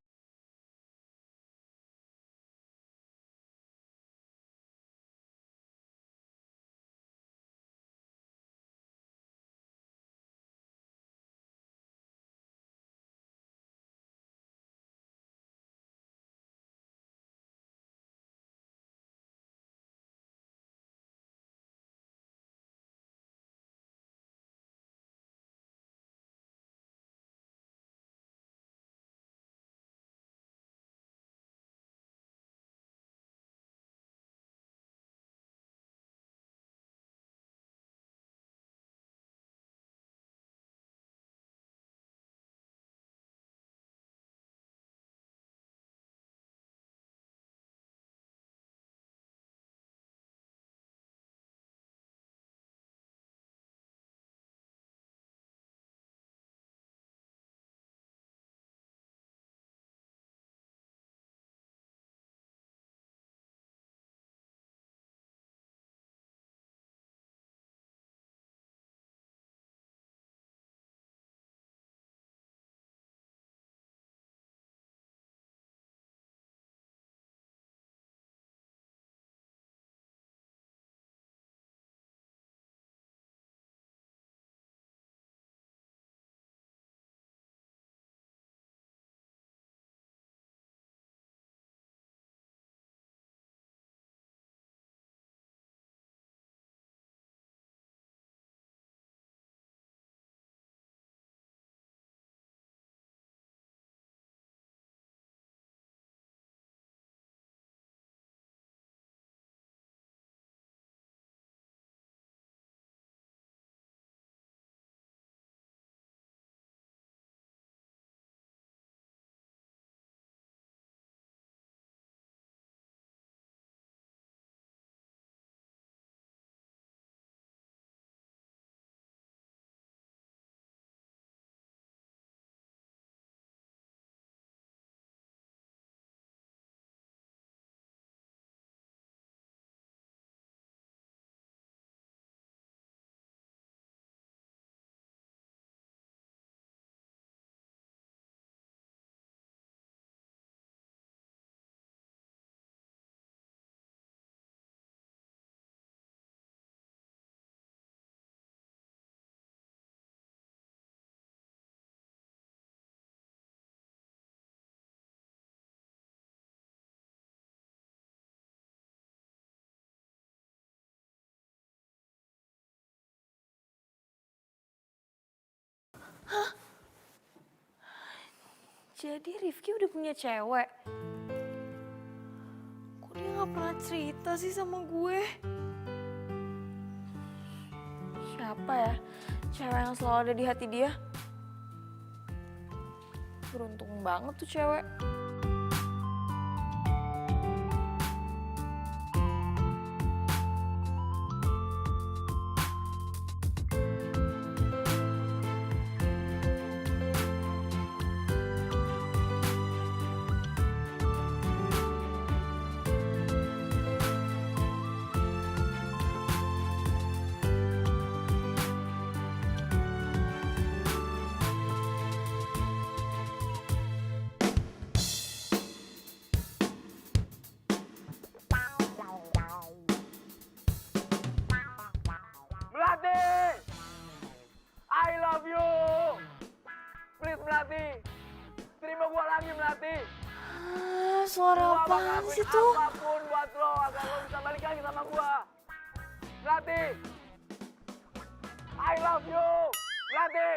Jadi Rifki udah punya cewek? Kok dia gak pernah cerita sih sama gue? Siapa ya cewek yang selalu ada di hati dia? Beruntung banget tuh cewek. Melati! I love you! Please Melati! Terima gua lagi Melati! Suara Gua bakal apaan lakuin sih tuh? apapun buat lo agar lo bisa balik lagi sama gua. Melati! I love you! Melati!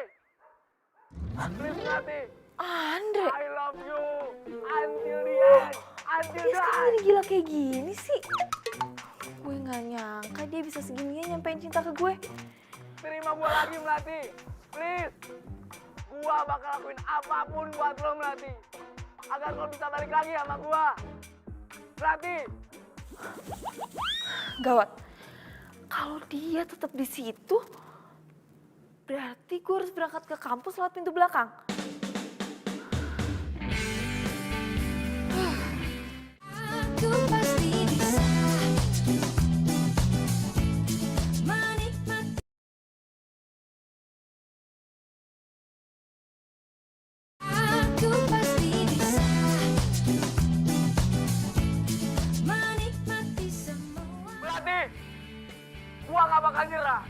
Please Melati! Andre, I love you! Until the end! Until dia the sekarang end! jadi gila kayak gini sih. Gue gak nyangka dia bisa segininya nyampein cinta ke gue. Terima gua lagi Melati! Please! Gua bakal lakuin apapun buat lo Melati. Agar lo bisa balik lagi sama gua. Melati! Gawat. Kalau dia tetap di situ, berarti gue harus berangkat ke kampus lewat pintu belakang. Aku pasti bisa menikmati. Aku pasti bisa menikmati semua. Melati! Gua gak bakal nyerah.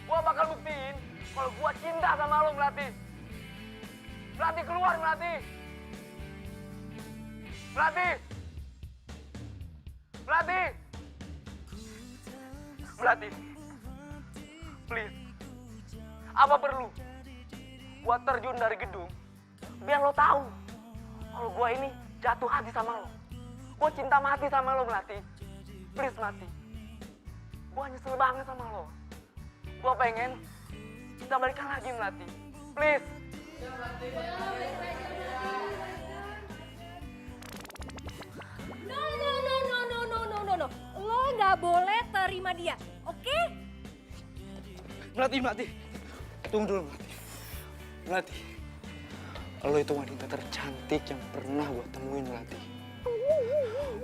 Gua bakal buktiin kalau gua cinta sama lo Melati. Melati keluar Melati! Melati! Melati! Melati! Please. Apa perlu gua terjun dari gedung biar lo tahu kalau gua ini jatuh hati sama lo. Gua cinta mati sama lo Melati. Please Melati. Gua nyesel banget sama lo. Gua pengen kita balikan lagi Melati. Please. No. Lo nggak boleh terima dia, oke? Melati. Tunggu dulu Melati. Melati. Lo itu wanita tercantik yang pernah gue temuin Melati.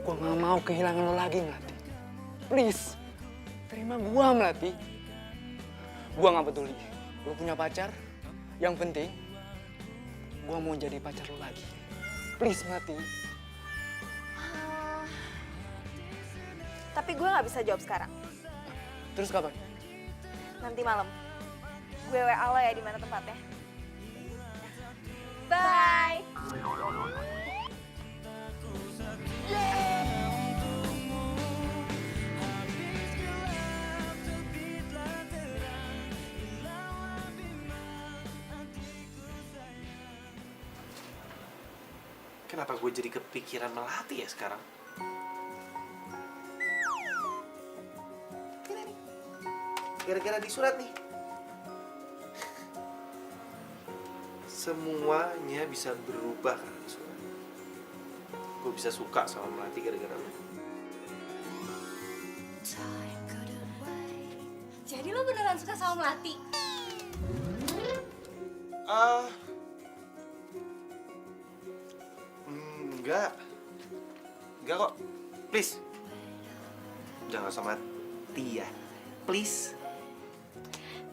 Gue gak mau kehilangan lo lagi Melati. Please. Terima gue Melati. Gue gak peduli. Lo punya pacar. Yang penting gue mau jadi pacar lo lagi. Please Melati. Tapi gue nggak bisa jawab sekarang. Terus kapan? Nanti malam. Gue WA lo ya di mana tempatnya. Bye. Kenapa gue jadi kepikiran Melati ya sekarang? Ini nih. Gara-gara di surat nih. Semuanya bisa berubah karena di surat. Gue bisa suka sama Melati gara-gara lo. Jadi lo beneran suka sama Melati? Enggak kok. Please. Jangan sama Tia. Please.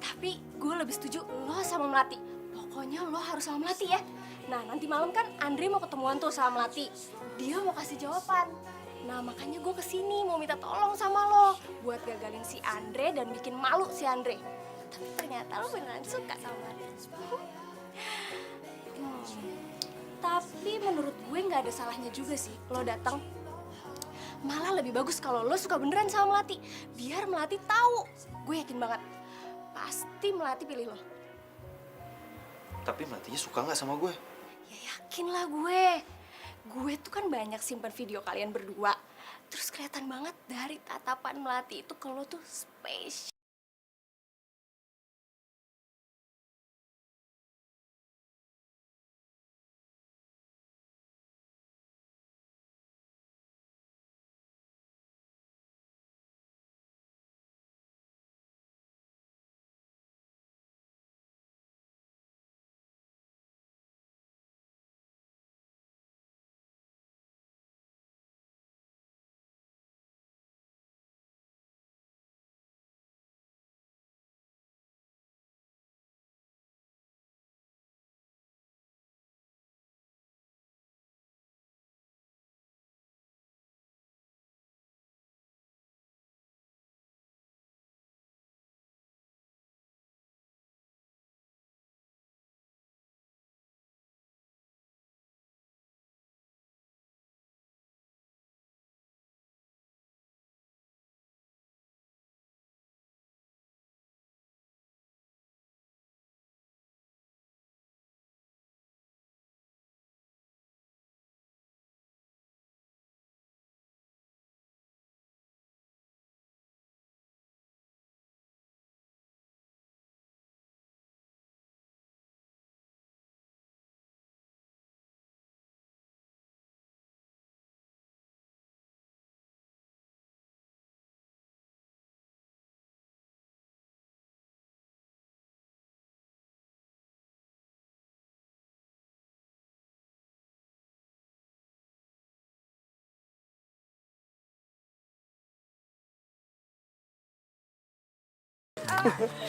Tapi gue lebih setuju lo sama Melati. Pokoknya lo harus sama Melati ya. Nah nanti malam kan Andre mau ketemuan tuh sama Melati. Dia mau kasih jawaban. Nah makanya gue kesini mau minta tolong sama lo. Buat gagalin si Andre dan bikin malu si Andre. Tapi ternyata lo beneran suka sama Melati. Tapi menurut gue nggak ada salahnya juga sih lo datang. Malah lebih bagus kalau lo suka beneran sama Melati. Biar Melati tahu. Gue yakin banget. Pasti Melati pilih lo. Tapi Melatinya suka nggak sama gue? Ya yakin lah gue. Gue tuh kan banyak simpen video kalian berdua. Terus kelihatan banget dari tatapan Melati itu kalau tuh spesial.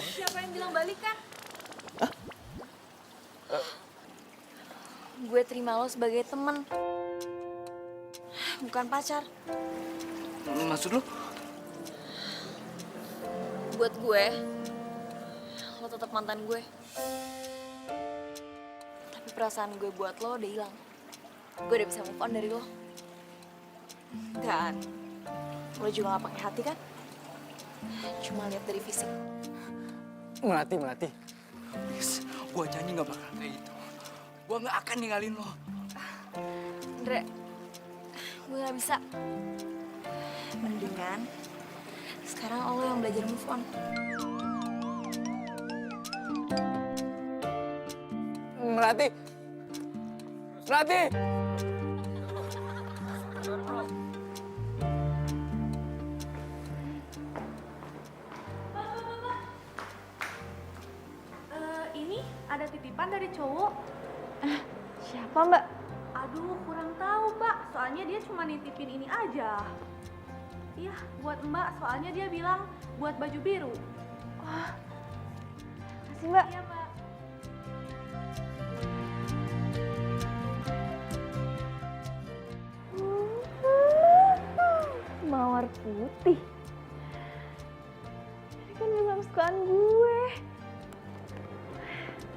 Siapa yang bilang balikan? Gue terima lo sebagai temen, bukan pacar. Maksud lu? Buat gue, lo tetap mantan gue. Tapi perasaan gue buat lo udah hilang. Gue udah bisa move on dari lo. Dan lo juga gak pakai hati kan? Cuma lihat dari fisik. Melati. Please, gue janji gak bakal kayak gitu. Gue gak akan ninggalin lo. Andre, gue gak bisa. Mendingan sekarang lo yang belajar move on. Melati! Ini ada titipan dari cowok. Siapa mbak? Aduh, kurang tahu mbak. Soalnya dia cuma nitipin ini aja. Iya, buat mbak. Soalnya dia bilang buat baju biru. Kasih mbak. Iya mbak. Mawar putih. Ini kan bukan kesukaan gue.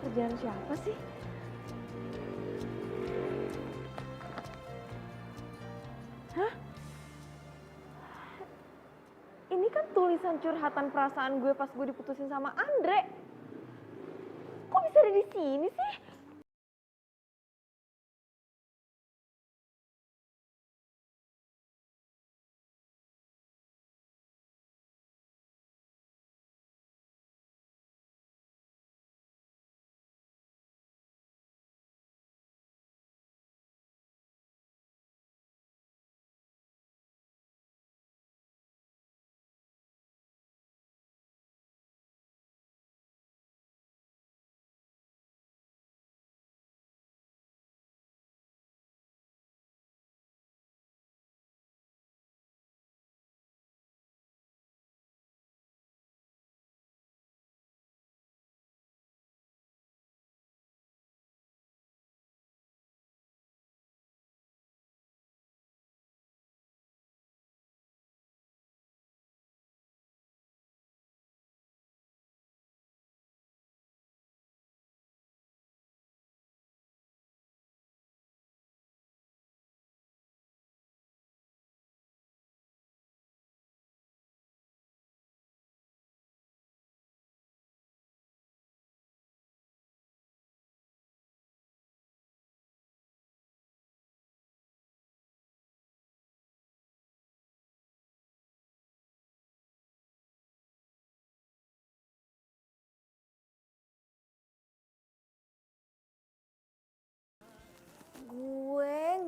Kerjaan siapa sih? Hah? Ini kan tulisan curhatan perasaan gue pas gue diputusin sama Andre. Kok bisa ada di sini sih?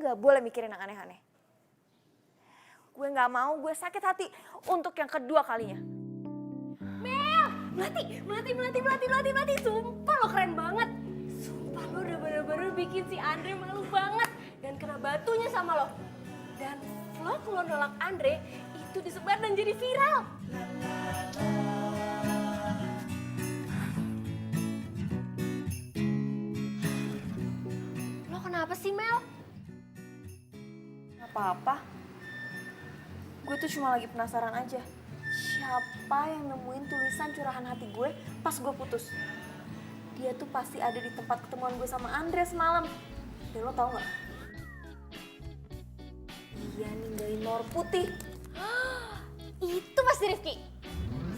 nggak boleh mikirin yang aneh-aneh. Gue nggak mau gue sakit hati untuk yang kedua kalinya. Melati, sumpah lo keren banget. Sumpah lo udah bener-bener bikin si Andre malu banget dan kena batunya sama lo. Dan vlog lo nolak Andre itu disebar dan jadi viral. Lo kenapa sih, Mel? Gak apa-apa. Gue tuh cuma lagi penasaran aja. Siapa yang nemuin tulisan curahan hati gue pas gue putus? Dia tuh pasti ada di tempat ketemuan gue sama Andre semalam. Dan lo tau gak? Dia ninggalin mawar putih. Itu pasti Rifki.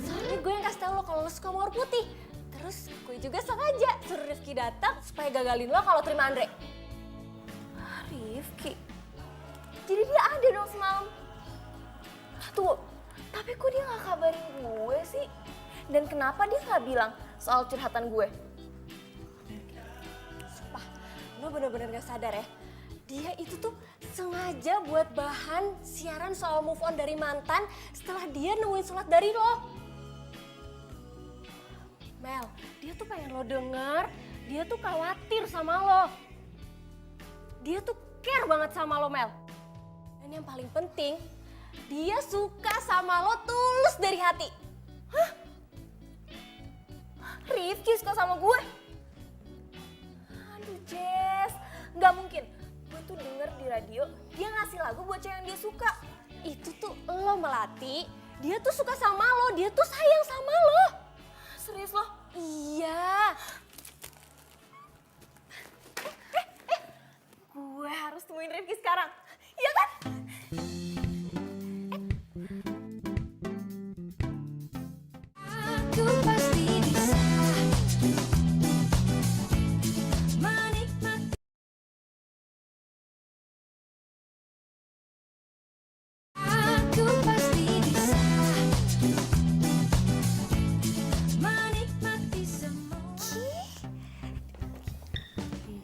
Soalnya gue yang kasih tau lo kalau lo suka mawar putih. Terus gue juga sengaja suruh Rifki datang supaya gagalin lo kalau terima Andre. Rifki? Jadi dia ada dong semalam? Tunggu, tapi kok dia gak kabarin gue sih? Dan kenapa dia gak bilang soal curhatan gue? Sumpah, lo bener-bener gak sadar ya. Dia itu tuh sengaja buat bahan siaran soal move on dari mantan setelah dia nemuin surat dari lo. Mel, dia tuh pengen lo denger, dia tuh khawatir sama lo. Dia tuh care banget sama lo, Mel. Dan yang paling penting, dia suka sama lo tulus dari hati. Hah? Rifki suka sama gue? Aduh Jess, gak mungkin. Gue tuh denger di radio, dia ngasih lagu buat cewek yang dia suka. Itu tuh lo Melati, dia tuh suka sama lo, dia tuh sayang sama lo. Serius lo? Iya. Gue harus temuin Rifki sekarang, iya kan? Aku pasti bisa menikmati. Aku pasti bisa menikmati semua.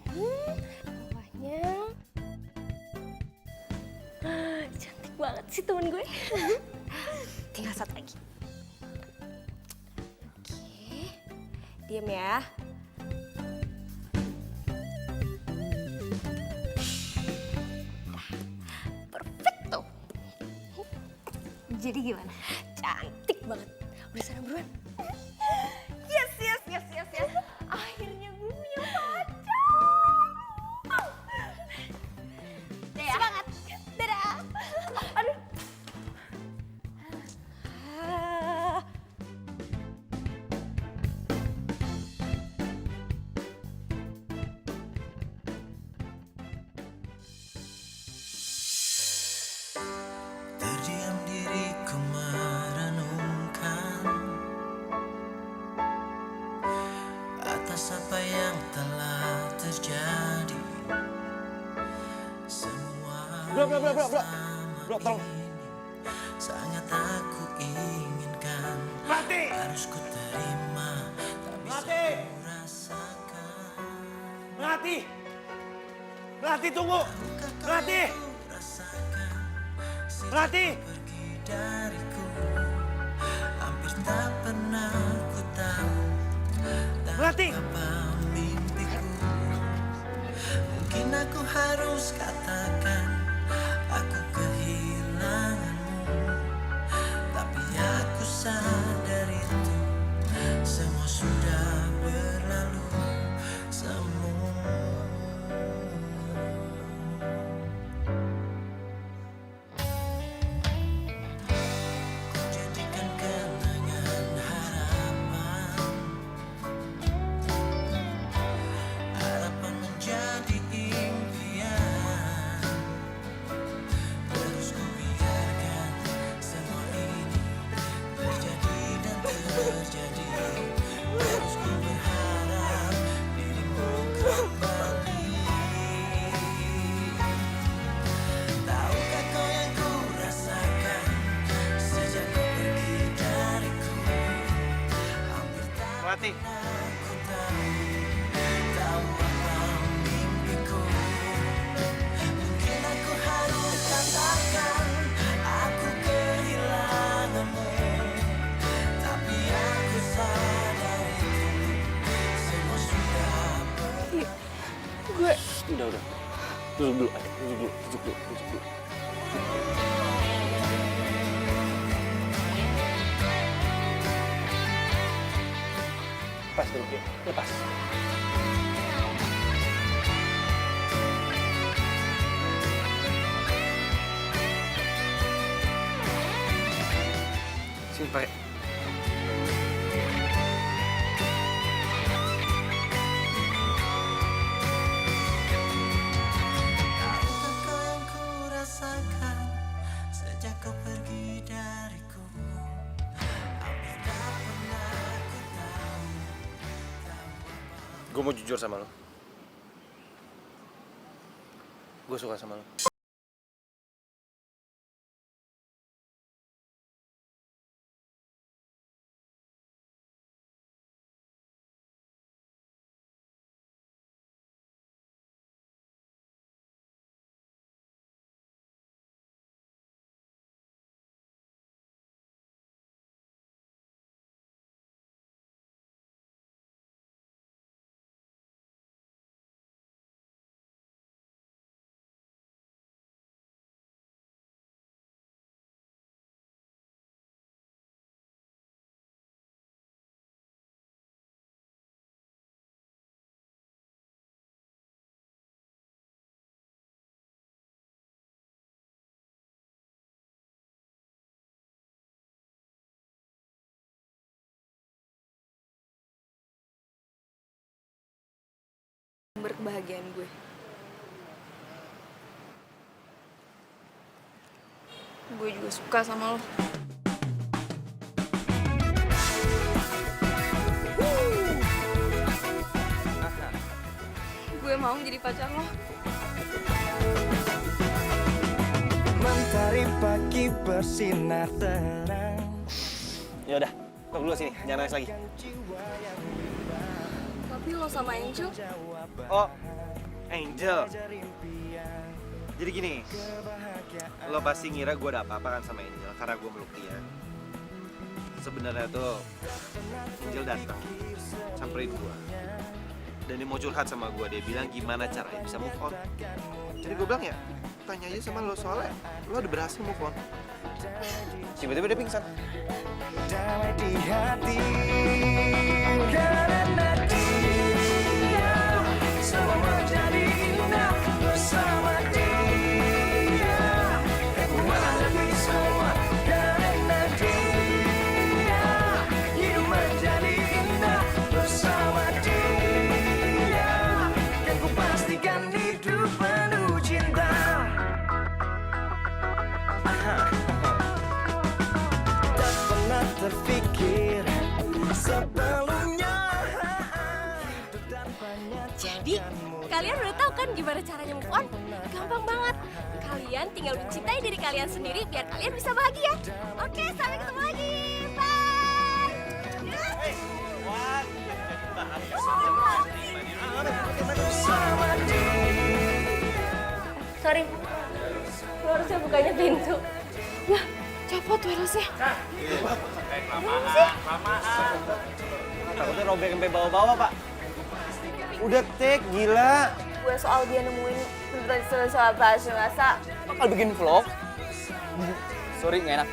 Bawahnya. Cantik banget sih temen gue. Tinggal satu lagi. Diam ya. Perfecto. Jadi gimana? Cantik banget. Udah sana buruan. Yes. Akhirnya gue punya pacar. Semangat. Dadah. Aduh. Terdiam diriku merenungkan atas apa yang telah terjadi. Semua Bro, tolong. sangat aku inginkan. Melati! Harus ku terima, tak bisa Melati! ku rasakan. Melati! Melati tunggu! Melati! Melati! Pergi dariku, hampir tak pernah ku tahu. Melati! Apa mimpiku? Mungkin aku harus katakan aku kehilanganmu, tapi aku sadar itu semua sudah berlalu. Semua ku jadikan kenangan harapan. Harapan menjadi impian. Terus ku biarkan semua ini terjadi dan terjadi. Terus ku berharap dirimu kembali. Tahukah kau yang ku rasakan sejak kau pergi dariku? Hampir tak Melati! aku tahu apa mimpiku. Mungkin udah. Duduk dulu, ayo. Duduk dulu. Lepas dulu, ya. Lepas. Sini pakai. Tahukah kau yang ku rasakan sejak kau pergi dariku? Hampir tak pernah ku tahu. Gue mau jujur sama lo. Gue suka sama lo. Sumber kebahagiaan gue. Gue juga suka sama lo. Gue mau jadi pacar lo. Mentari pagi bersinar terang. Ya udah, kau dulu sini, jangan nangis lagi. Tapi lo sama Angel, Oh, Angel. Jadi gini, lo pasti ngira gue ada apa-apa kan sama Angel karena gue meluk dia. Sebenarnya tuh Angel datang, samperin gue, dan dia mau curhat sama gue. Dia bilang gimana caranya bisa move on. Jadi gue bilang ya, tanya aja sama lo soalnya lo udah berhasil move on. Tiba-tiba dia pingsan. Damai di hati karena dia semua menjadi indah bersama dia. Aku mengalami semua karena dia. Hidup menjadi indah bersama dia. Dan ku pastikan hidup penuh cinta. Tak pernah terpikir sebelumnya. jadi kalian udah tahu kan gimana caranya move on? Gampang banget. Kalian tinggal mencintai diri kalian sendiri biar kalian bisa bahagia. Oke, sampai ketemu lagi. Bye. Sorry, lo harusnya bukanya pintu. Nah, copot wirelessnya. Takutnya robek sampai bawah-bawah, Pak. Udah take, gila. Gue soal dia nemuin soal bahasa Bakal bikin vlog. Sorry, nggak enak.